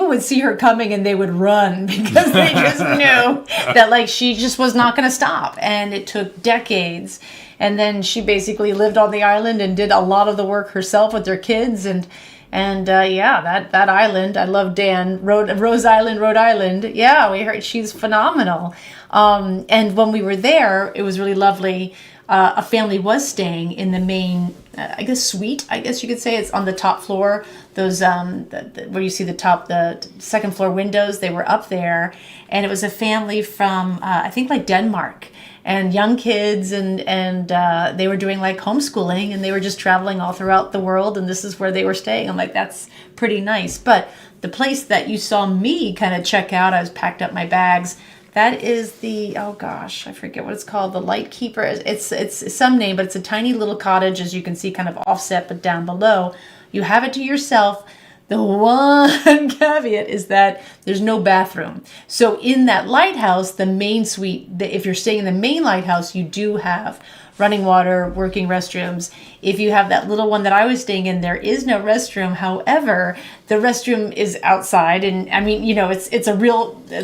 would see her coming and they would run because they just knew that like she just was not going to stop. And it took decades. And then she basically lived on the island and did a lot of the work herself with their kids. And that island, I love Dan, Rose Island, Rhode Island. Yeah, we heard she's phenomenal. And when we were there, it was really lovely. A family was staying in the main, I guess, suite, I guess you could say. It's on the top floor. Those, where you see the second floor windows, they were up there. And it was a family from, I think, like Denmark. And young kids, and they were doing like homeschooling, and they were just traveling all throughout the world, and this is where they were staying. I'm like, that's pretty nice. But the place that you saw me kind of check out, I was packed up my bags. That is the, oh gosh, I forget what it's called, the Light Keeper. It's some name, but it's a tiny little cottage, as you can see, kind of offset, but down below. You have it to yourself. The one caveat is that there's no bathroom. So in that lighthouse, the main suite, if you're staying in the main lighthouse, you do have running water, working restrooms. If you have that little one that I was staying in, there is no restroom. However, the restroom is outside. And I mean, you know, it's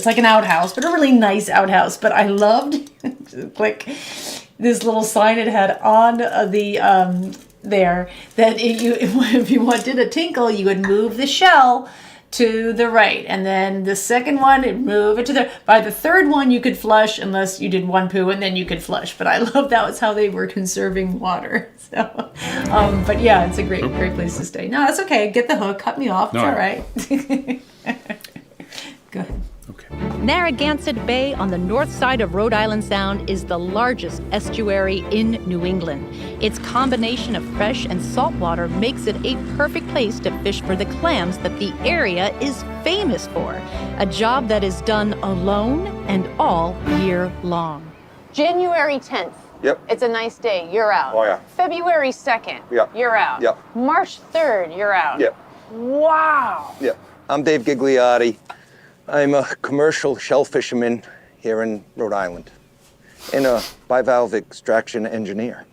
like an outhouse, but a really nice outhouse. But I loved, click, this little sign it had on the, there, that if you wanted a tinkle, you would move the shell to the right, and then the second one, it'd move it to the, by the third one you could flush unless you did one poo, and then you could flush. But I love that was how they were conserving water. So but yeah, it's a great place to stay. No, that's okay, get the hook, cut me off, it's all right. Go ahead. Okay. Narragansett Bay on the north side of Rhode Island Sound is the largest estuary in New England. Its combination of fresh and salt water makes it a perfect place to fish for the clams that the area is famous for, a job that is done alone and all year long. January 10th. Yep. It's a nice day. You're out. Oh, yeah. February 2nd. Yep. You're out. Yep. March 3rd. You're out. Yep. Wow. Yep. I'm Dave Gigliotti. I'm a commercial shell fisherman here in Rhode Island and a bivalve extraction engineer.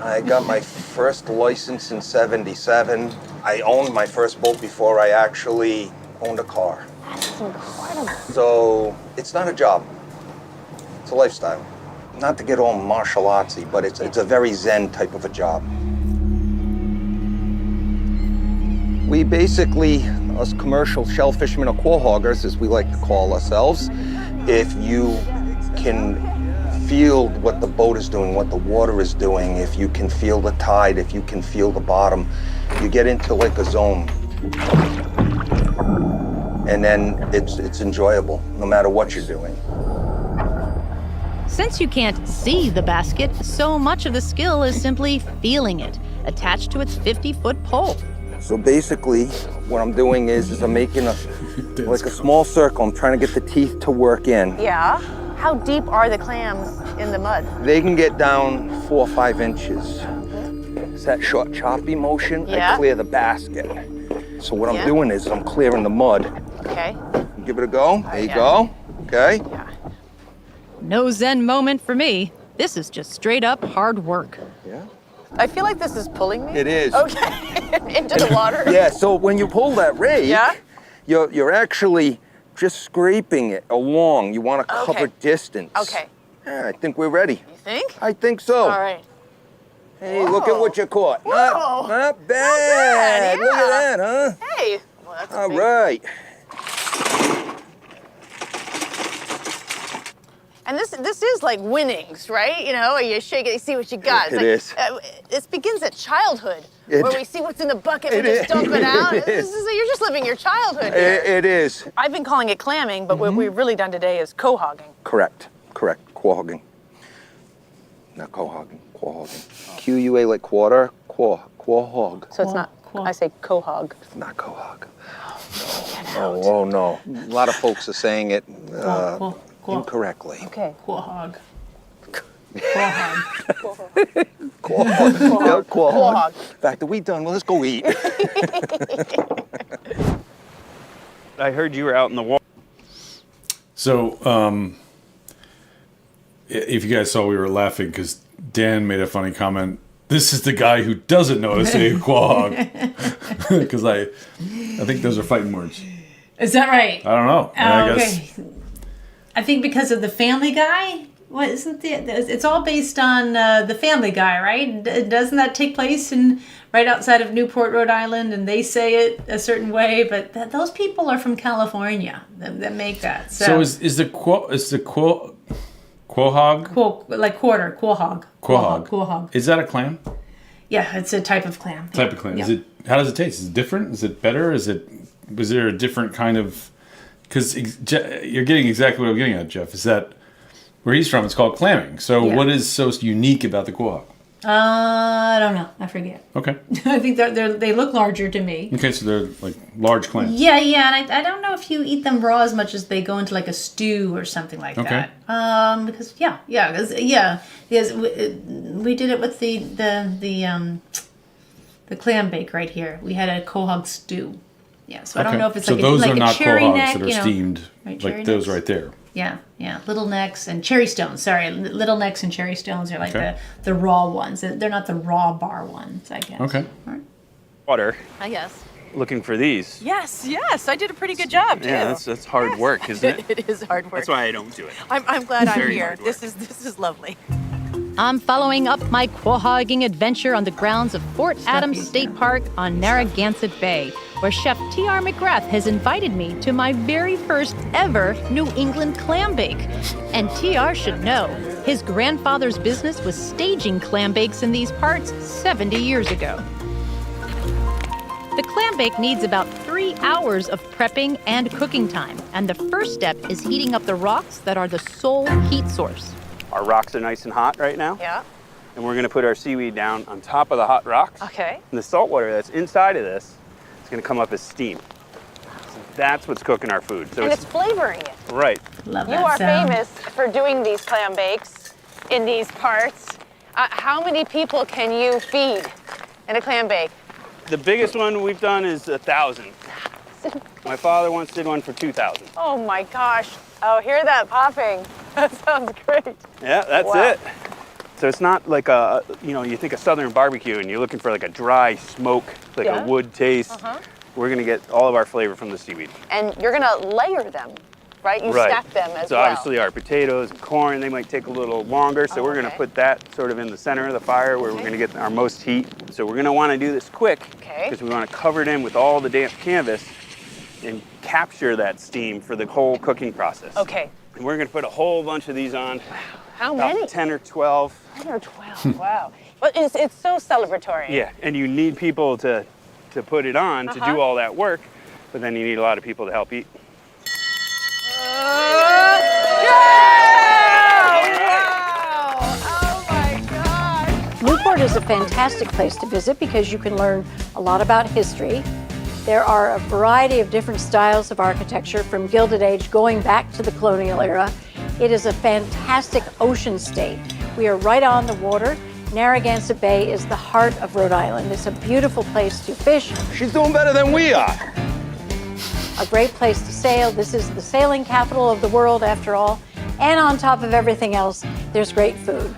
I got my first license in '77. I owned my first boat before I actually owned a car. That's incredible. So it's not a job, it's a lifestyle. Not to get all martial artsy, but it's a very zen type of a job. We basically, us commercial shell fishermen or quahoggers, as we like to call ourselves, if you can feel what the boat is doing, what the water is doing, if you can feel the tide, if you can feel the bottom, you get into like a zone. And then it's enjoyable, no matter what you're doing. Since you can't see the basket, so much of the skill is simply feeling it, attached to its 50-foot pole. So basically, what I'm doing is I'm making a small circle. I'm trying to get the teeth to work in. Yeah. How deep are the clams in the mud? They can get down 4 or 5 inches. It's that short, choppy motion. Yeah. I clear the basket. So what I'm doing is I'm clearing the mud. Okay. Give it a go. There you go. Okay. Yeah. No zen moment for me. This is just straight up hard work. Yeah. I feel like this is pulling me. It is. Okay. Into the water. Yeah, so when you pull that rake, you're actually just scraping it along. You want to cover distance. Okay. Yeah, I think we're ready. You think? I think so. All right. Hey, look at what you caught. Whoa. Not bad. Yeah. Look at that, huh? Hey. Well, that's All big. right. And this is like winnings, right? You know, you shake it, you see what you got. It is. This begins at childhood, It- where we see what's in the bucket and It just dump it out. It is. You're just living your childhood here. It is. I've been calling it clamming, but what we've really done today is quahogging. Correct. Quahogging. Not quahogging. Quahogging. Q-U-A like quarter. Quahog. So it's not, I say quahog. It's not quahog. No. Oh, no. A lot of folks are saying it incorrectly. Okay. Quahog. Quahog. Quahog. In fact, are we done? Well, let's go eat. I heard you were out in the water. So, if you guys saw, we were laughing because Dan made a funny comment. This is the guy who doesn't know how to say quahog. Because I think those are fighting words. Is that right? I don't know. I guess. Okay. I think because of the Family Guy. What isn't it's all based on the Family Guy, right? Doesn't that take place right outside of Newport, Rhode Island, and they say it a certain way? But those people are from California that make that. So is the quahog? Like quarter, quahog. Quahog. Is that a clam? Yeah, it's a type of clam. Type of clam. Yeah. How does it taste? Is it different? Is it better? Was there a different kind of? Because you're getting exactly what I'm getting at, Jeff. Is that where he's from? It's called clamming. So what is so unique about the quahog? I don't know. I forget. Okay. I think they look larger to me. Okay, so they're like large clams. Yeah, and I don't know if you eat them raw as much as they go into like a stew or something like that. Because we did it with the clam bake right here. We had a quahog stew. Yeah, so I don't know if it's like those are a not cherry quahogs neck, that are steamed, right, like those necks. right there. Yeah, little necks and cherry stones. Sorry, little necks and cherry stones are like the raw ones. They're not the raw bar ones, I guess. Okay. Right. Water. Yes. Looking for these. Yes. I did a pretty good job too. Yeah, that's hard work, isn't it? It is hard work. That's why I don't do it. I'm glad I'm Very here. hard work. This is lovely. I'm following up my quahogging adventure on the grounds of Fort Adams State Park on Narragansett Bay, where Chef T.R. McGrath has invited me to my very first ever New England clam bake. And T.R. should know, his grandfather's business was staging clam bakes in these parts 70 years ago. The clam bake needs about 3 hours of prepping and cooking time, and the first step is heating up the rocks that are the sole heat source. Our rocks are nice and hot right now. Yeah. And we're going to put our seaweed down on top of the hot rocks. Okay. And the salt water that's inside of this is going to come up as steam. So that's what's cooking our food. So And it's flavoring it. right. Love You that are sound. famous for doing these clam bakes in these parts. How many people can you feed in a clam bake? The biggest one we've done is 1,000. My father once did one for 2,000. Oh my gosh. Oh, hear that popping. That sounds great. Yeah, that's Wow. it. So it's not like you think of Southern barbecue and you're looking for like a dry smoke, like a wood taste. We're gonna get all of our flavor from the seaweed. And you're gonna layer them, right? You Right. stack them as So well. obviously our potatoes and corn, they might take a little longer. So we're gonna okay. put that sort of in the center of the fire where we're gonna get our most heat. So we're gonna wanna do this quick because we wanna cover it in with all the damp canvas and capture that steam for the whole cooking process. Okay. And we're gonna put a whole bunch of these on. How About many? 10 or 12. 10 or 12. Wow. But it's so celebratory. Yeah, and you need people to put it on to do all that work, but then you need a lot of people to help eat. Newport is a fantastic place to visit because you can learn a lot about history. There are a variety of different styles of architecture from Gilded Age going back to the colonial era. It is a fantastic ocean state. We are right on the water. Narragansett Bay is the heart of Rhode Island. It's a beautiful place to fish, She's doing better than we are. a great place to sail. This is the sailing capital of the world after all. And on top of everything else, there's great food.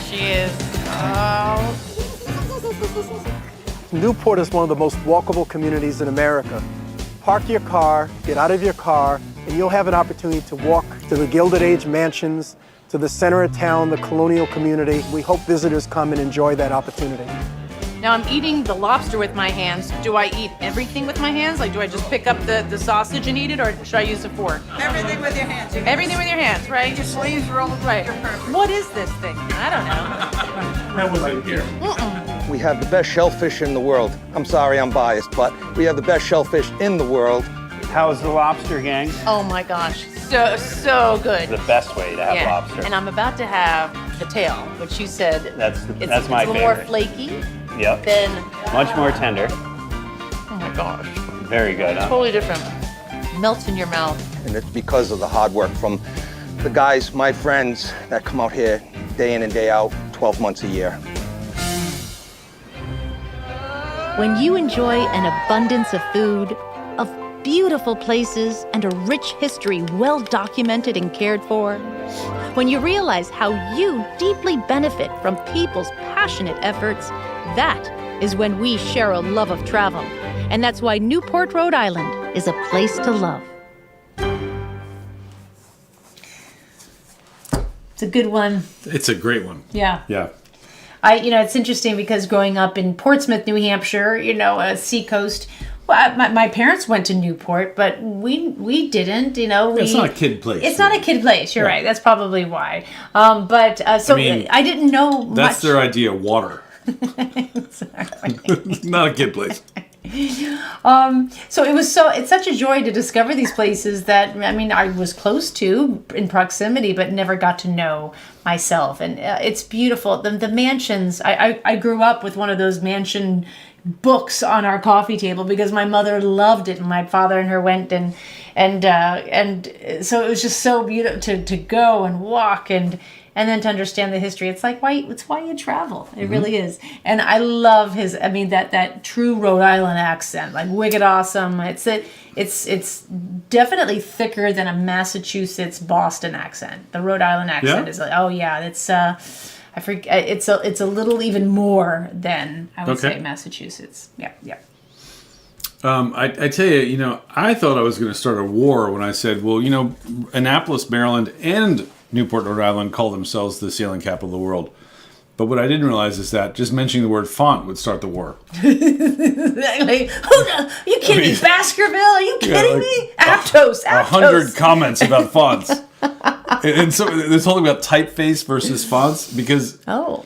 She is. Oh. Newport is one of the most walkable communities in America. Park your car, get out of your car, and you'll have an opportunity to walk to the Gilded Age mansions, to the center of town, the colonial community. We hope visitors come and enjoy that opportunity. Now I'm eating the lobster with my hands. Do I eat everything with my hands? Like, do I just pick up the sausage and eat it, or should I use a fork? Everything with your hands. Everything with your hands, right? Your sleeves rolled Right. You're perfect. What is this thing? I don't know. That wasn't here. We have the best shellfish in the world. I'm sorry, I'm biased, but we have the best shellfish in the world. How's the lobster, gang? Oh my gosh, so good. The best way to have Yeah. lobster. And I'm about to have the tail, which you said That's it's my a little more favorite. flaky Yep. than. Much more tender. Oh my gosh, Very good, huh? totally different. Melts in your mouth. And it's because of the hard work from the guys, my friends, that come out here day in and day out, 12 months a year. When you enjoy an abundance of food, of beautiful places, and a rich history well documented and cared for, When you realize how you deeply benefit from people's passionate efforts, that is when we share a love of travel. And that's why Newport, Rhode Island is a place to love. It's a good one. It's a great one. Yeah. Yeah. It's interesting because growing up in Portsmouth, New Hampshire, seacoast. Well, my parents went to Newport, but we didn't. It's not a kid place. It's not a kid place. You're right. That's probably why. I didn't know much. That's their idea of water. Not a kid place. It's such a joy to discover these places that I was close to in proximity, but never got to know myself. And it's beautiful. The mansions. I grew up with one of those mansion books on our coffee table because my mother loved it, and my father and her went, and so it was just so beautiful to go and walk and then to understand the history. It's why you travel. It really is. And I love that true Rhode Island accent, like wicked awesome. It's definitely thicker than a Massachusetts Boston accent. The Rhode Island accent is it's a little even more than I would say Massachusetts. Yeah. I tell you, I thought I was going to start a war when I said, well, Annapolis, Maryland, and Newport, Rhode Island call themselves the sailing capital of the world. But what I didn't realize is that just mentioning the word font would start the war. Like, are you kidding me? Baskerville? Are you kidding me? Aptos. 100 comments about fonts. And so this whole thing about typeface versus fonts, because from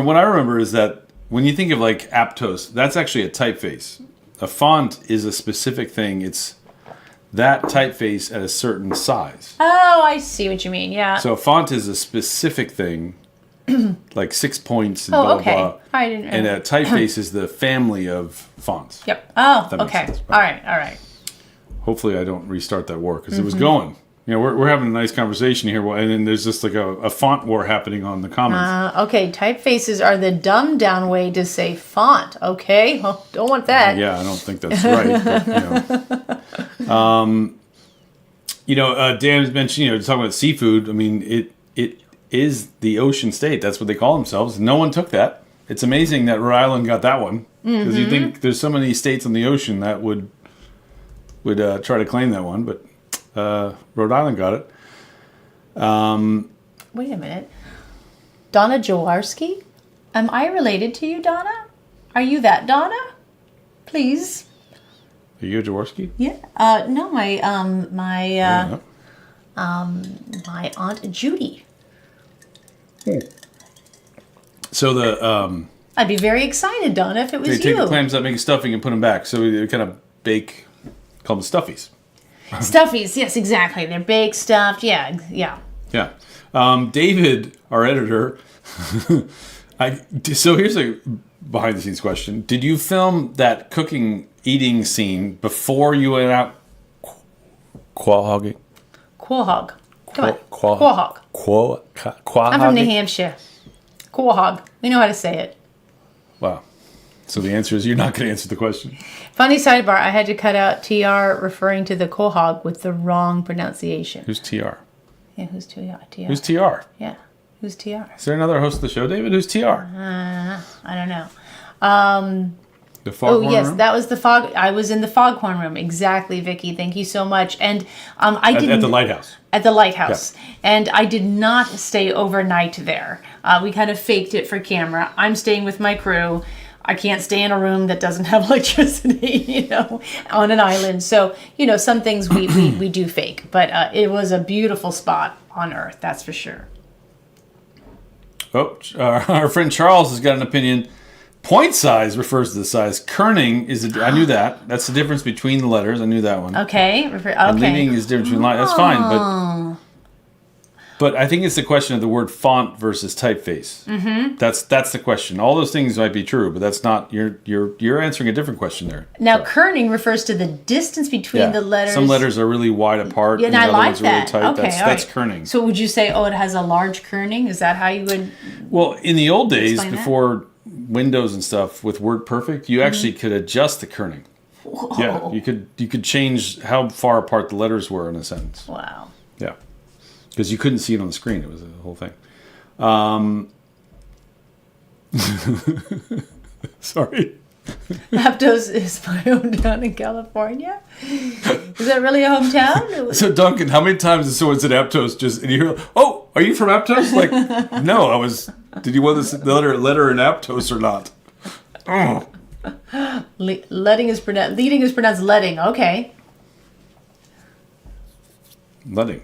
what I remember is that when you think of like Aptos, that's actually a typeface. A font is a specific thing. It's that typeface at a certain size. Oh, I see what you mean. Yeah. So a font is a specific thing, like 6 points and blah, blah. I didn't know. And a typeface is the family of fonts. Yep. Oh, okay. All right. Hopefully I don't restart that war because it was going. We're having a nice conversation here, and then there's just like a font war happening on the comments. Okay, typefaces are the dumbed down way to say font. Okay, well, don't want that. Yeah, I don't think that's right. But, Dan mentioned, talking about seafood. I mean, it is the ocean state. That's what they call themselves. No one took that. It's amazing that Rhode Island got that one because you think there's so many states on the ocean that would try to claim that one, but. Rhode Island got it. Wait a minute. Donna Jaworski? Am I related to you, Donna? Are you that Donna? Please. Are you a Jaworski? Yeah. No, my Aunt Judy. So I'd be very excited, Donna, if it was you. You take the clams out, make a stuffing, and put them back. So we kind of bake, call them stuffies. Stuffies, yes, exactly. They're baked, stuffed, yeah. David, our editor, so here's a behind-the-scenes question. Did you film that eating scene before you went out quahogging? Quahog. Come on. Quahog. I'm from New Hampshire. Quahog. We know how to say it. Wow. So the answer is you're not going to answer the question. Funny sidebar, I had to cut out TR referring to the quahog with the wrong pronunciation. Who's TR? Yeah, who's TR? Who's TR? Yeah, who's TR? Is there another host of the show, David? Who's TR? I don't know. The foghorn room? That was the fog. I was in the foghorn room. Exactly, Vicki. Thank you so much. And I didn't... At the lighthouse. At the lighthouse. Yeah. And I did not stay overnight there. We kind of faked it for camera. I'm staying with my crew. I can't stay in a room that doesn't have electricity, on an island. So, some things we do fake. But it was a beautiful spot on Earth, that's for sure. Oh, our friend Charles has got an opinion. Point size refers to the size. Kerning is, I knew that. That's the difference between the letters. I knew that one. Okay. And leading is different between lines. That's fine, but I think it's the question of the word font versus typeface. Mm-hmm. That's the question. All those things might be true, but that's not. You're answering a different question there. Now, kerning refers to the distance between the letters. Some letters are really wide apart. Yeah, and I like that. Really tight. Okay, that's kerning. So would you say, it has a large kerning? Is that how you would? Well, in the old days, before Windows and stuff with WordPerfect, you actually could adjust the kerning. Whoa. Yeah, you could change how far apart the letters were in a sentence. Wow. Yeah. because you couldn't see it on the screen. It was a whole thing. Sorry. Aptos is my hometown in California. Is that really a hometown? So Duncan, how many times has someone said Aptos and you hear, oh, are you from Aptos? Like, no, I was. Did you want this letter in Aptos or not? Oh. Leading is pronounced letting. Okay. Letting.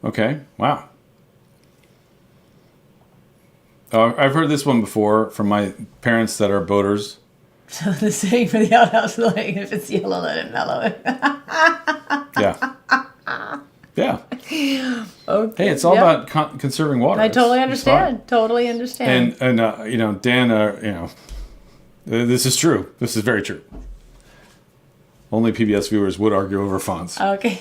Okay. Wow. I've heard this one before from my parents that are boaters. So the saying for the outhouse, like, if it's yellow, let it mellow. Yeah. Yeah. Okay. Hey, it's all about conserving water. I totally understand. Totally understand. And Dan, this is true. This is very true. Only PBS viewers would argue over fonts. Okay.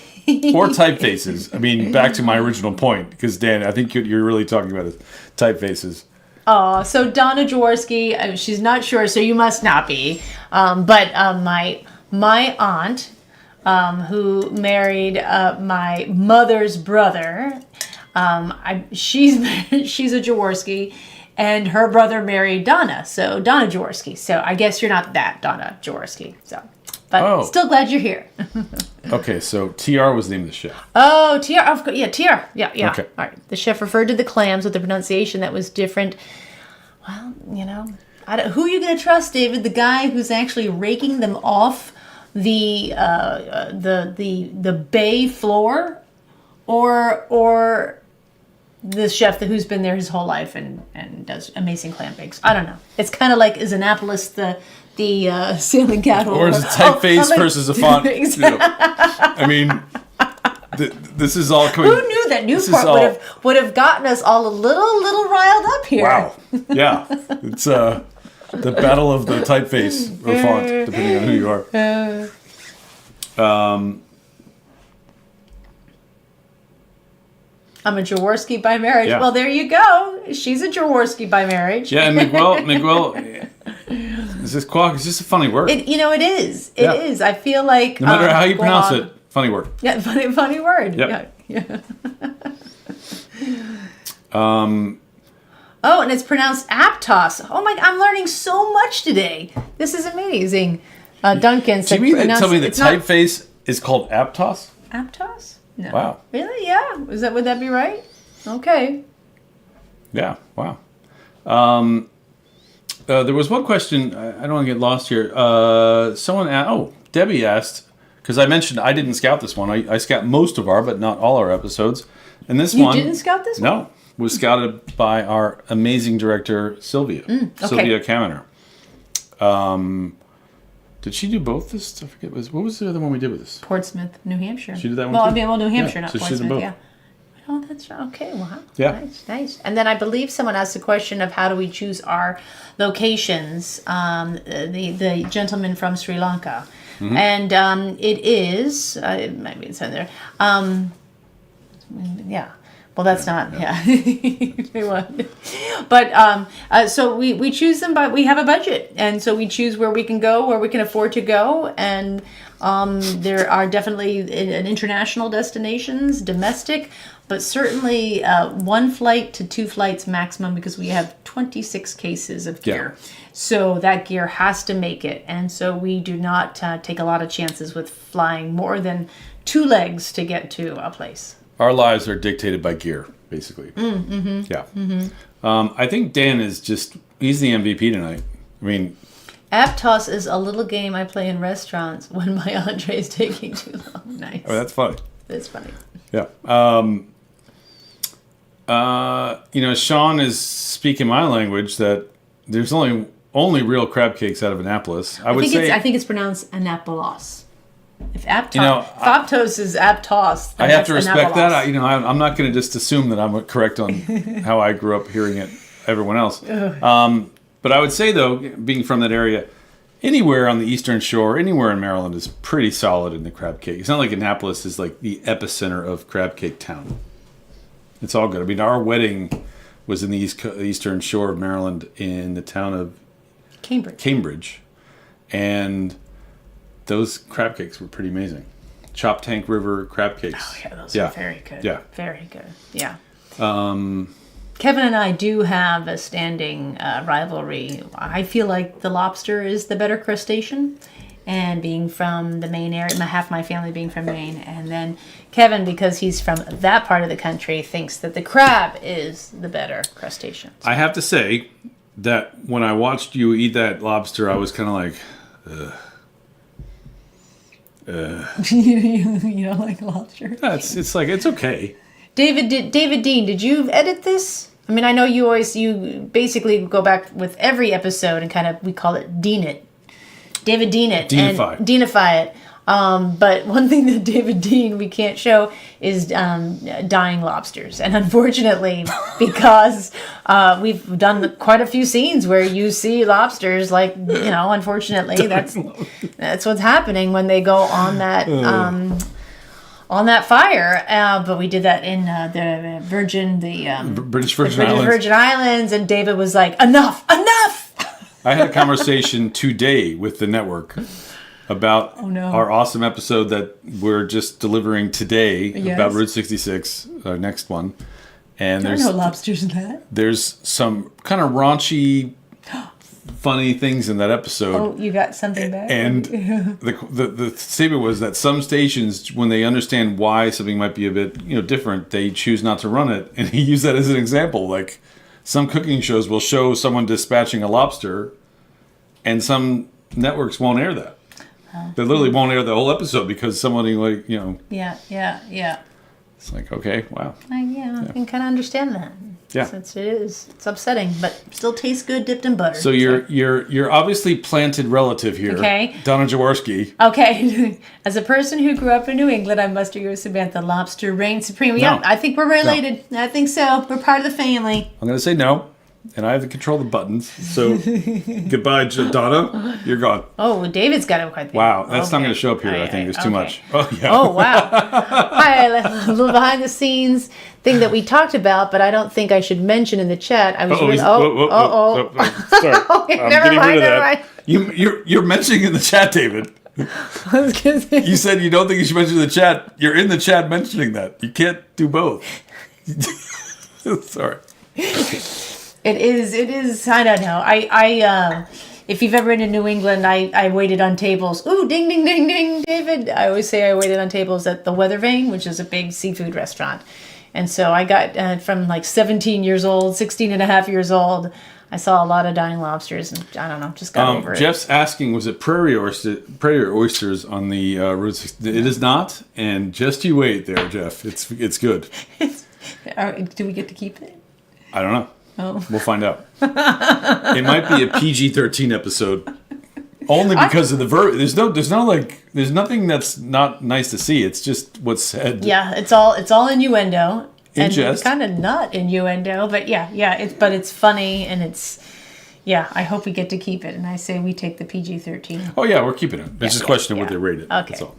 Or typefaces. I mean, back to my original point, because Dan, I think you're really talking about is typefaces. Oh, so Donna Jaworski, she's not sure, so you must not be. But my aunt, who married my mother's brother, she's a Jaworski, and her brother married Donna, so Donna Jaworski. So I guess you're not that Donna Jaworski. So, but still glad you're here. Okay, so TR was the name of the chef. Oh, TR, of course, yeah, TR, yeah. Okay. All right, the chef referred to the clams with the pronunciation that was different. Well, who are you going to trust, David? The guy who's actually raking them off the bay floor, or the chef who's been there his whole life and does amazing clam bakes? I don't know. It's kind of like, is Annapolis the sailing cattle? Or is it typeface versus a font? Exactly. I mean, this is all coming. Who knew that Newport would have gotten us all a little riled up here? Wow. Yeah. It's the battle of the typeface or font, depending on who you are. I'm a Jaworski by marriage. Yeah. Well, there you go. She's a Jaworski by marriage. Yeah, and Miguel, is this quack? It's just a funny word. It is. It is. I feel like no matter how you pronounce it, funny word. Yeah, funny word. Yep. Yeah. Oh, and it's pronounced Aptos. Oh my! I'm learning so much today. This is amazing. Duncan said. Do you mean to tell me that typeface is called Aptos? Aptos? No. Wow. Really? Yeah. Would that be right? Okay. Yeah. Wow. There was one question. I don't want to get lost here. Debbie asked, because I mentioned I didn't scout this one. I scout most of our, but not all our episodes. And this one... You didn't scout this one? No. Was scouted by our amazing director, Sylvia. Okay. Sylvia Kaminer. Did she do both this? I forget. What was the other one we did with this? Portsmouth, New Hampshire. She did that one too? New Hampshire, not so Portsmouth. She did both. Yeah. Oh, that's right. Okay. Wow. Yeah. Nice. And then I believe someone asked the question of how do we choose our locations. The gentleman from Sri Lanka, and it is. Maybe it's in there. Yeah. Well, that's not. Yeah. But so we choose them, but we have a budget, and so we choose where we can go, where we can afford to go, and there are definitely international destinations, domestic, but certainly 1 flight to 2 flights maximum, because we have 26 cases of gear. Yeah. So that gear has to make it, and so we do not take a lot of chances with flying more than 2 legs to get to a place. Our lives are dictated by gear, basically. Yeah. I think Dan is he's the MVP tonight. I mean... Aptos is a little game I play in restaurants when my entree is taking too long. Nice. Oh, that's funny. It's funny. Yeah. Sean is speaking my language that there's only real crab cakes out of Annapolis. I think it's pronounced Annapolis. If Aptos is Aptos, I have to respect that. I'm not going to just assume that I'm correct on how I grew up hearing it. Everyone else. But I would say, though, being from that area, anywhere on the Eastern Shore, anywhere in Maryland is pretty solid in the crab cake. It's not like Annapolis is like the epicenter of crab cake town. It's all good. I mean, our wedding was in the Eastern Shore of Maryland in the town of Cambridge. And those crab cakes were pretty amazing. Choptank River crab cakes. Oh yeah, those are very good. Yeah. Very good. Yeah. Kevin and I do have a standing rivalry. I feel like the lobster is the better crustacean, and being from the Maine area, half my family being from Maine, and then Kevin, because he's from that part of the country, thinks that the crab is the better crustacean. I have to say that when I watched you eat that lobster, I was kind of like, You don't like lobster? it's like, it's okay. David Dean, did you edit this? I mean, I know you basically go back with every episode and kind of, we call it Dean it. David Dean it. Deanify it. But one thing that David Dean we can't show is dying lobsters. And unfortunately, because we've done quite a few scenes where you see lobsters, like, unfortunately, that's what's happening when they go on that fire. But we did that in the British Virgin Islands, and David was like, enough! I had a conversation today with the network about our awesome episode that we're just delivering today about Route 66, our next one. And there's no lobsters in that. There's some kind of raunchy, funny things in that episode. Oh, you got something back? And the statement was that some stations, when they understand why something might be a bit different, they choose not to run it. And he used that as an example. Like, some cooking shows will show someone dispatching a lobster, and some networks won't air that. They literally won't air the whole episode because somebody Yeah. It's like, okay, wow. I can kind of understand that. Yeah. Since it's upsetting, but still tastes good dipped in butter. So you're obviously planted relative here. Okay. Donna Jaworski. Okay. As a person who grew up in New England, I must agree with Samantha. Lobster reigns supreme. No. Yeah, I think we're related. No. I think so. We're part of the family. I'm going to say no, and I have to control the buttons. So goodbye, Donna. You're gone. Oh, David's got it quite. Wow, that's not going to show up here. I think it's too much. Oh, yeah. Oh, wow. Hi, a little behind the scenes thing that we talked about, but I don't think I should mention in the chat. I was Sorry. I'm never getting mind, rid of that. mind. You're mentioning in the chat, David. You said you don't think you should mention the chat. You're in the chat mentioning that. You can't do both. Sorry. It is. I don't know. I if you've ever been to New England, I waited on tables. Ooh, ding, ding, ding, ding, David. I always say I waited on tables at the Weather Vane, which is a big seafood restaurant. And so I got from like 17 years old, 16 and a half years old, I saw a lot of dying lobsters, and I don't know, just got over it. Jeff's asking, was it prairie oysters on the Route 60? It is not, and just you wait there, Jeff. It's good. Do we get to keep it? I don't know. Oh. We'll find out. It might be a PG-13 episode, only because of the verb. There's nothing that's not nice to see. It's just what's said. Yeah, it's all innuendo. And jest. Kind of not innuendo, but it's funny, and it's, I hope we get to keep it. And I say we take the PG-13. Oh yeah, we're keeping it. It's just a question of what they rate it. Okay. That's all.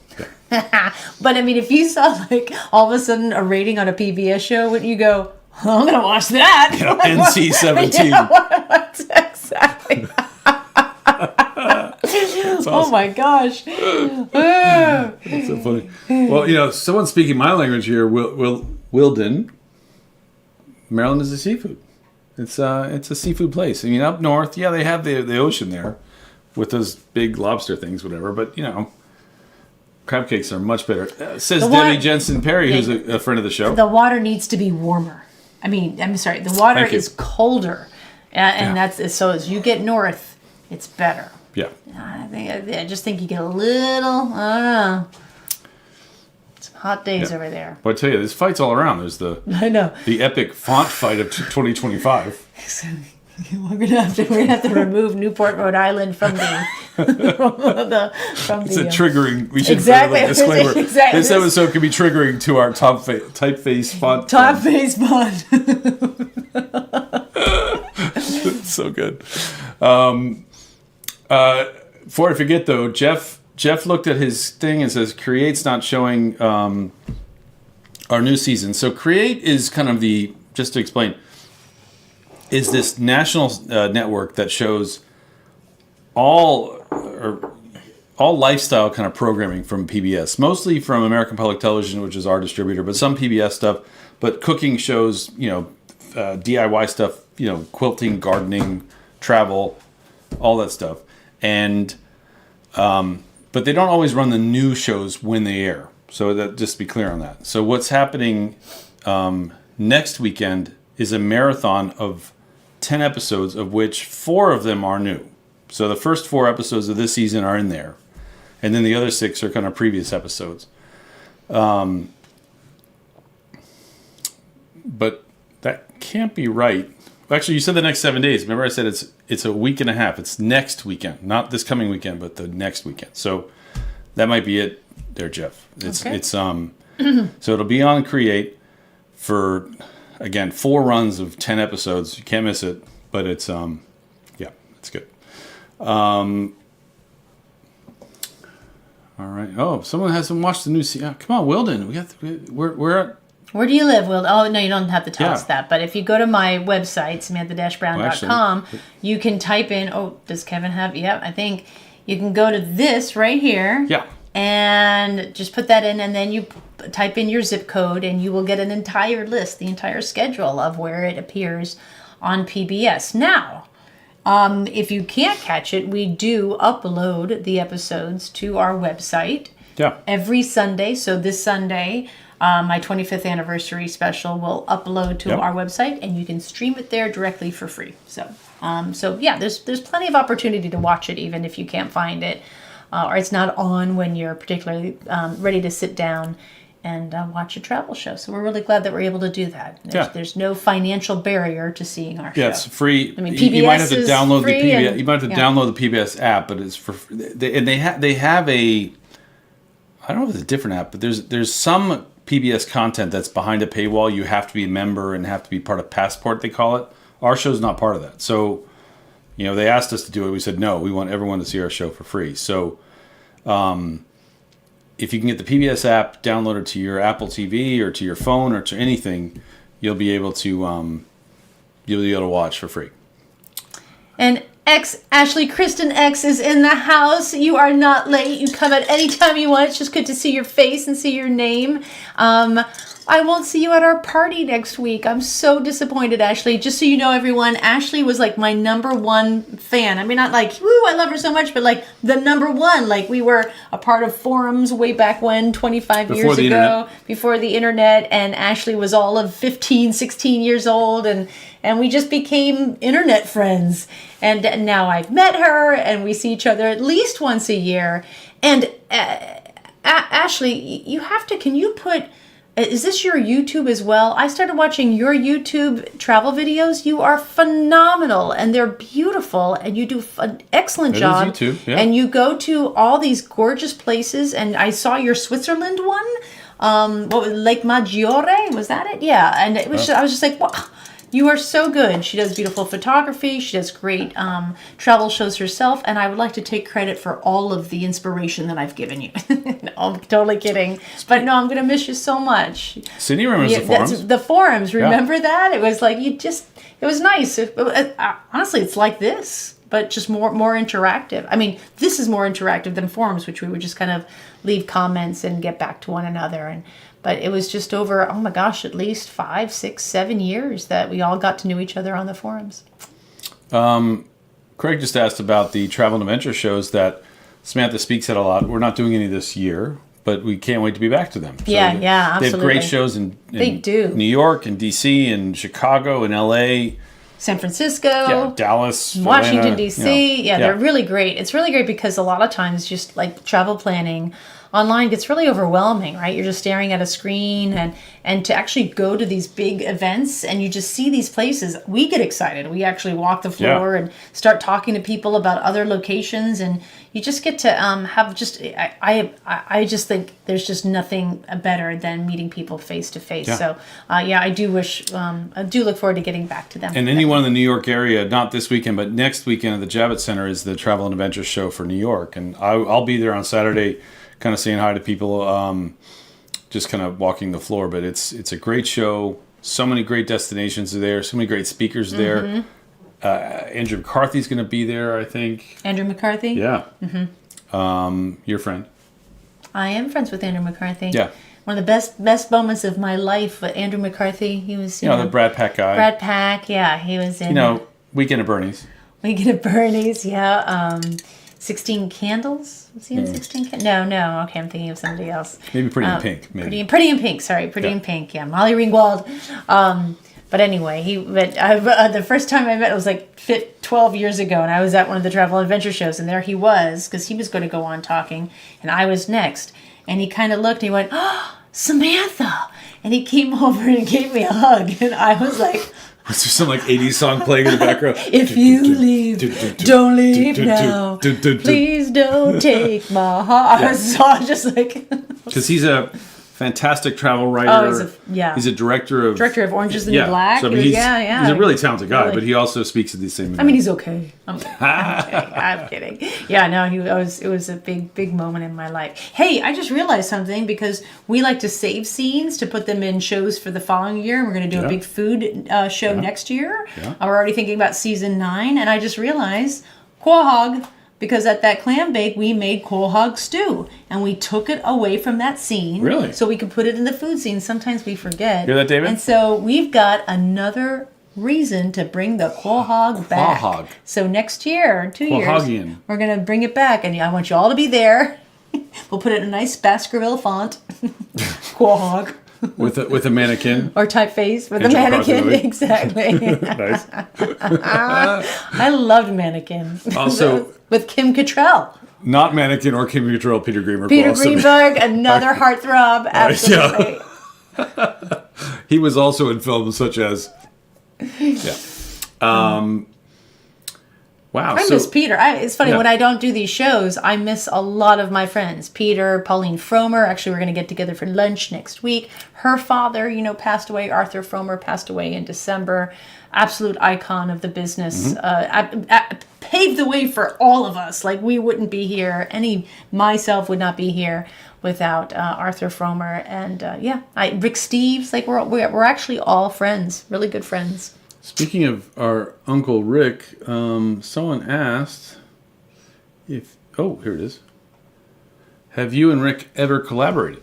Yeah. But I mean, if you saw like all of a sudden a rating on a PBS show, wouldn't you go, I'm going to watch that? NC-17. Exactly. Awesome. Oh my gosh. That's so funny. Well, someone speaking my language here, Wilden, Maryland is a seafood. It's a seafood place. I mean, up north, they have the ocean there with those big lobster things, whatever. But, crab cakes are much better. Says Debbie Jensen Perry, who's a friend of the show. The water needs to be warmer. I'm sorry, the water is colder. And that's so as you get north, it's better. Yeah. I just think you get a little, I don't know. Some hot days over there. But I tell you, there's fights all around. There's the epic font fight of 2025. We're gonna have to remove Newport, Rhode Island from the It's a triggering. We should exactly. put a disclaimer. Exactly. This episode can be triggering to our typeface font. Typeface font. It's so good. Before I forget though, Jeff looked at his thing and says Create's not showing our new season. So Create is kind of just to explain, is this national network that shows all all lifestyle kind of programming from PBS, mostly from American Public Television, which is our distributor, but some PBS stuff, but cooking shows, DIY stuff, quilting, gardening, travel, all that stuff. And, but they don't always run the new shows when they air. So that, just to be clear on that. So what's happening next weekend is a marathon of 10 episodes, of which 4 of them are new. So the first 4 episodes of this season are in there. And then the other 6 are kind of previous episodes. But that can't be right. Actually, you said the next 7 days. Remember I said it's a week and a half. It's next weekend. Not this coming weekend, but the next weekend. So that might be it there, Jeff. It's so it'll be on Create for, again, 4 runs of 10 episodes. You can't miss it. But it's it's good. All right. Oh, someone hasn't watched the new season. Come on, Wilden. We're at. Where do you live, Wilden? Oh, no, you don't have to tell us that. But if you go to my website, samantha-brown.com, you can type in, does Kevin have? Yeah, I think you can go to this right here. Yeah. And just put that in, and then you type in your zip code, and you will get an entire list, the entire schedule of where it appears on PBS. Now, if you can't catch it, we do upload the episodes to our website every Sunday. So this Sunday, my 25th anniversary special will upload to our website, and you can stream it there directly for free. So, there's plenty of opportunity to watch it, even if you can't find it, or it's not on when you're particularly ready to sit down and watch a travel show. So we're really glad that we're able to do that. There's no financial barrier to seeing our show. Yeah, it's free. I mean, PBS you might have to download free the PBS. You might have to download the PBS app, but it's for. They have a. I don't know if it's a different app, but there's some PBS content that's behind a paywall. You have to be a member and have to be part of Passport, they call it. Our show's not part of that. So, they asked us to do it. We said no. We want everyone to see our show for free. So. If you can get the PBS app, download it to your Apple TV or to your phone or to anything, you'll be able to watch for free. And Ashley Kristen X is in the house. You are not late. You come at any time you want. It's just good to see your face and see your name. I won't see you at our party next week. I'm so disappointed, Ashley. Just so you know, everyone, Ashley was like my #1 fan. I mean, not like, woo, I love her so much, but like the #1. Like we were a part of forums way back when, 25 years ago, before the internet. And Ashley was all of 15, 16 years old. And we just became internet friends. And now I've met her and we see each other at least once a year. And Ashley, can you put... Is this your YouTube as well? I started watching your YouTube travel videos. You are phenomenal, and they're beautiful, and you do an excellent job. It is YouTube, yeah. And you go to all these gorgeous places, and I saw your Switzerland one. What was Lake Maggiore? Was that it? Yeah, and it was. I was just like, wow. You are so good. She does beautiful photography. She does great travel shows herself. And I would like to take credit for all of the inspiration that I've given you. No, I'm totally kidding. But no, I'm going to miss you so much. Sydney remembers the forums. The forums, remember that? It was like, it was nice. Honestly, it's like this, but just more interactive. I mean, this is more interactive than forums, which we would just kind of leave comments and get back to one another. But it was just over, oh my gosh, at least 5, 6, 7 years that we all got to know each other on the forums. Craig just asked about the travel and adventure shows that Samantha speaks at a lot. We're not doing any this year, but we can't wait to be back to them. So yeah, absolutely. They have great shows in New York and DC and Chicago and LA. San Francisco, Dallas, Washington, D.C. Yeah, they're really great. It's really great because a lot of times just like travel planning online gets really overwhelming, right? You're just staring at a screen and to actually go to these big events and you just see these places, we get excited. We actually walk the floor and start talking to people about other locations, and you just get to have just, I just think there's just nothing better than meeting people face to face. So I do look forward to getting back to them. And anyone in the New York area, not this weekend, but next weekend at the Javits Center is the Travel and Adventure Show for New York. And I'll be there on Saturday, kind of saying hi to people, just kind of walking the floor. But it's a great show. So many great destinations are there. So many great speakers there. Andrew McCarthy's going to be there, I think. Andrew McCarthy? Yeah. your friend. I am friends with Andrew McCarthy. Yeah. One of the best moments of my life. Andrew McCarthy, he was, You know, the Brad Pack guy. Brad Pack, yeah, he was in. You know, Weekend at Bernie's. Weekend at Bernie's, yeah. 16 Candles? Was he in 16 Candles? No. Okay, I'm thinking of somebody else. Maybe Pretty in Pink. Maybe. Pretty in Pink, sorry. Pretty in Pink, yeah. Molly Ringwald. But anyway, the first time I met, it was like 12 years ago, and I was at one of the Travel and Adventure shows, and there he was, because he was going to go on talking, and I was next. And he kind of looked, and he went, "Oh, Samantha!" And he came over and gave me a hug, and I was like... Was there some like 80s song playing in the background? If you leave, don't leave now. Please don't take my heart. I was just like... Because he's a fantastic travel writer. He's a director of Orange is the New Black. So, I mean, he's a really talented guy, but he also speaks at the same. I mean, he's okay. I'm kidding. Yeah, no, it was a big moment in my life. Hey, I just realized something, because we like to save scenes to put them in shows for the following year. And we're going to do a big food show next year. Yeah. We're already thinking about season 9, and I just realized quahog. Because at that clam bake, we made quahog stew. And we took it away from that scene. Really? So we could put it in the food scene. Sometimes we forget. Hear that, David? And so we've got another reason to bring the quahog back. Quahog. So next year, 2 years, Quahogian. we're going to bring it back. And I want you all to be there. We'll put it in a nice Baskerville font. Quahog. With a mannequin. Or typeface with Andrew a mannequin. McCarthy. Exactly. Nice. I loved Mannequin. Also... with Kim Cattrall. Not Mannequin or Kim Cattrall, Peter Greenberg. Peter Greenberg, another heartthrob. Absolutely. Yeah. He was also in films such as... Yeah. Wow. I miss Peter. It's funny, when I don't do these shows, I miss a lot of my friends. Peter, Pauline Fromer. Actually, we're going to get together for lunch next week. Her father, passed away. Arthur Fromer passed away in December. Absolute icon of the business. Paved the way for all of us. Like, we wouldn't be here. Myself would not be here without Arthur Fromer. And Rick Steves. Like, we're actually all friends. Really good friends. Speaking of our Uncle Rick, someone asked if... Oh, here it is. Have you and Rick ever collaborated?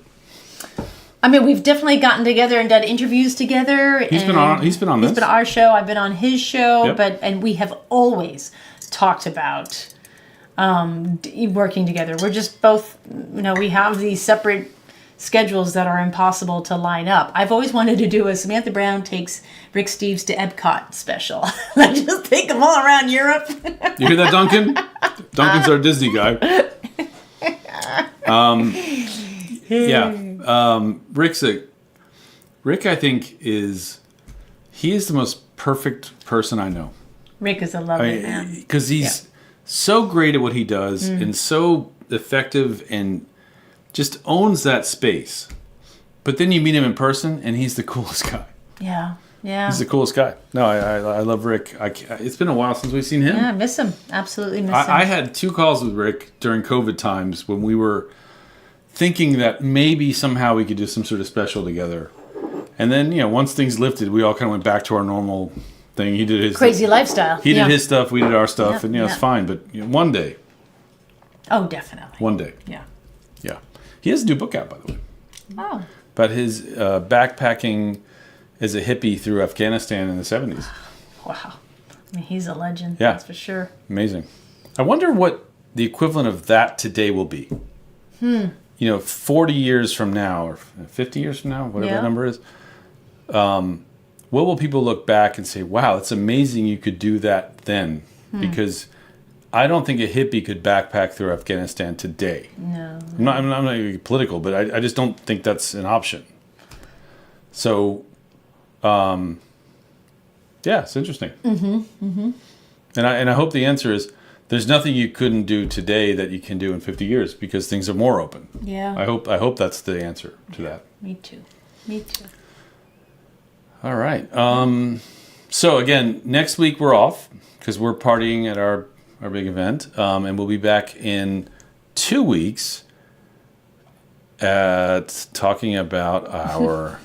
I mean, we've definitely gotten together and done interviews together. He's been on this. He's been on our show. I've been on his show. Yep. And we have always talked about working together. We're just both, we have these separate schedules that are impossible to line up. I've always wanted to do a Samantha Brown takes Rick Steves to Epcot special. Like, just take them all around Europe. You hear that, Duncan? Duncan's our Disney guy. Rick, I think, is the most perfect person I know. Rick is a lovely man. Because he's so great at what he does and so effective and just owns that space. But then you meet him in person and he's the coolest guy. Yeah. He's the coolest guy. No, I love Rick. It's been a while since we've seen him. Yeah, I miss him. Absolutely miss him. I had 2 calls with Rick during COVID times when we were thinking that maybe somehow we could do some sort of special together. And then, once things lifted, we all kind of went back to our normal thing. He did his crazy lifestyle. He did his stuff, we did our stuff, and it's fine. But one day. Oh, definitely. One day. Yeah. Yeah. He has a new book out, by the way. Oh. About his backpacking as a hippie through Afghanistan in the 70s. Wow. I mean, he's a legend. Yeah. That's for sure. Amazing. I wonder what the equivalent of that today will be. 40 years from now, or 50 years from now, whatever that number is. What will people look back and say, wow, it's amazing you could do that then? Because I don't think a hippie could backpack through Afghanistan today. No. I'm not even political, but I just don't think that's an option. So, it's interesting. And I hope the answer is there's nothing you couldn't do today that you can do in 50 years because things are more open. Yeah. I hope that's the answer to that. Me too. All right. So again, next week we're off because we're partying at our big event, and we'll be back in 2 weeks at talking about our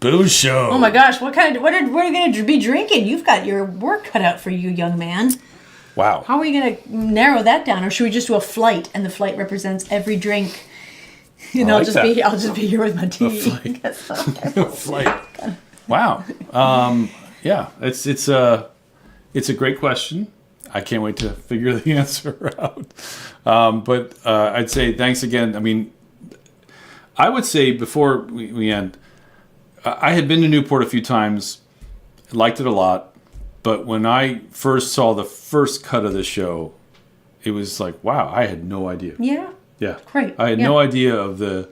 booze show. Oh my gosh, what are you going to be drinking? You've got your work cut out for you, young man. Wow. How are we going to narrow that down? Or should we just do a flight, and the flight represents every drink? And I'll just be here with my tea. A flight. Wow. Yeah, it's a great question. I can't wait to figure the answer out. But I'd say thanks again. I mean, I would say before we end, I had been to Newport a few times, liked it a lot. But when I first saw the first cut of the show, it was like, wow, I had no idea. Yeah. Yeah. Great. I had no idea of the,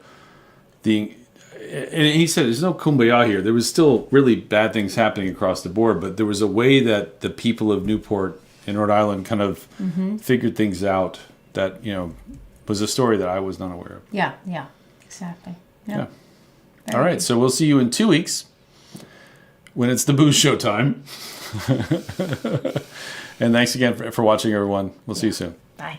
and he said, there's no kumbaya here. There was still really bad things happening across the board, but there was a way that the people of Newport in Rhode Island kind of figured things out that, was a story that I was not aware of. Yeah, exactly. Yeah. All right, so we'll see you in 2 weeks when it's the booze show time. And thanks again for watching, everyone. We'll see you soon. Bye.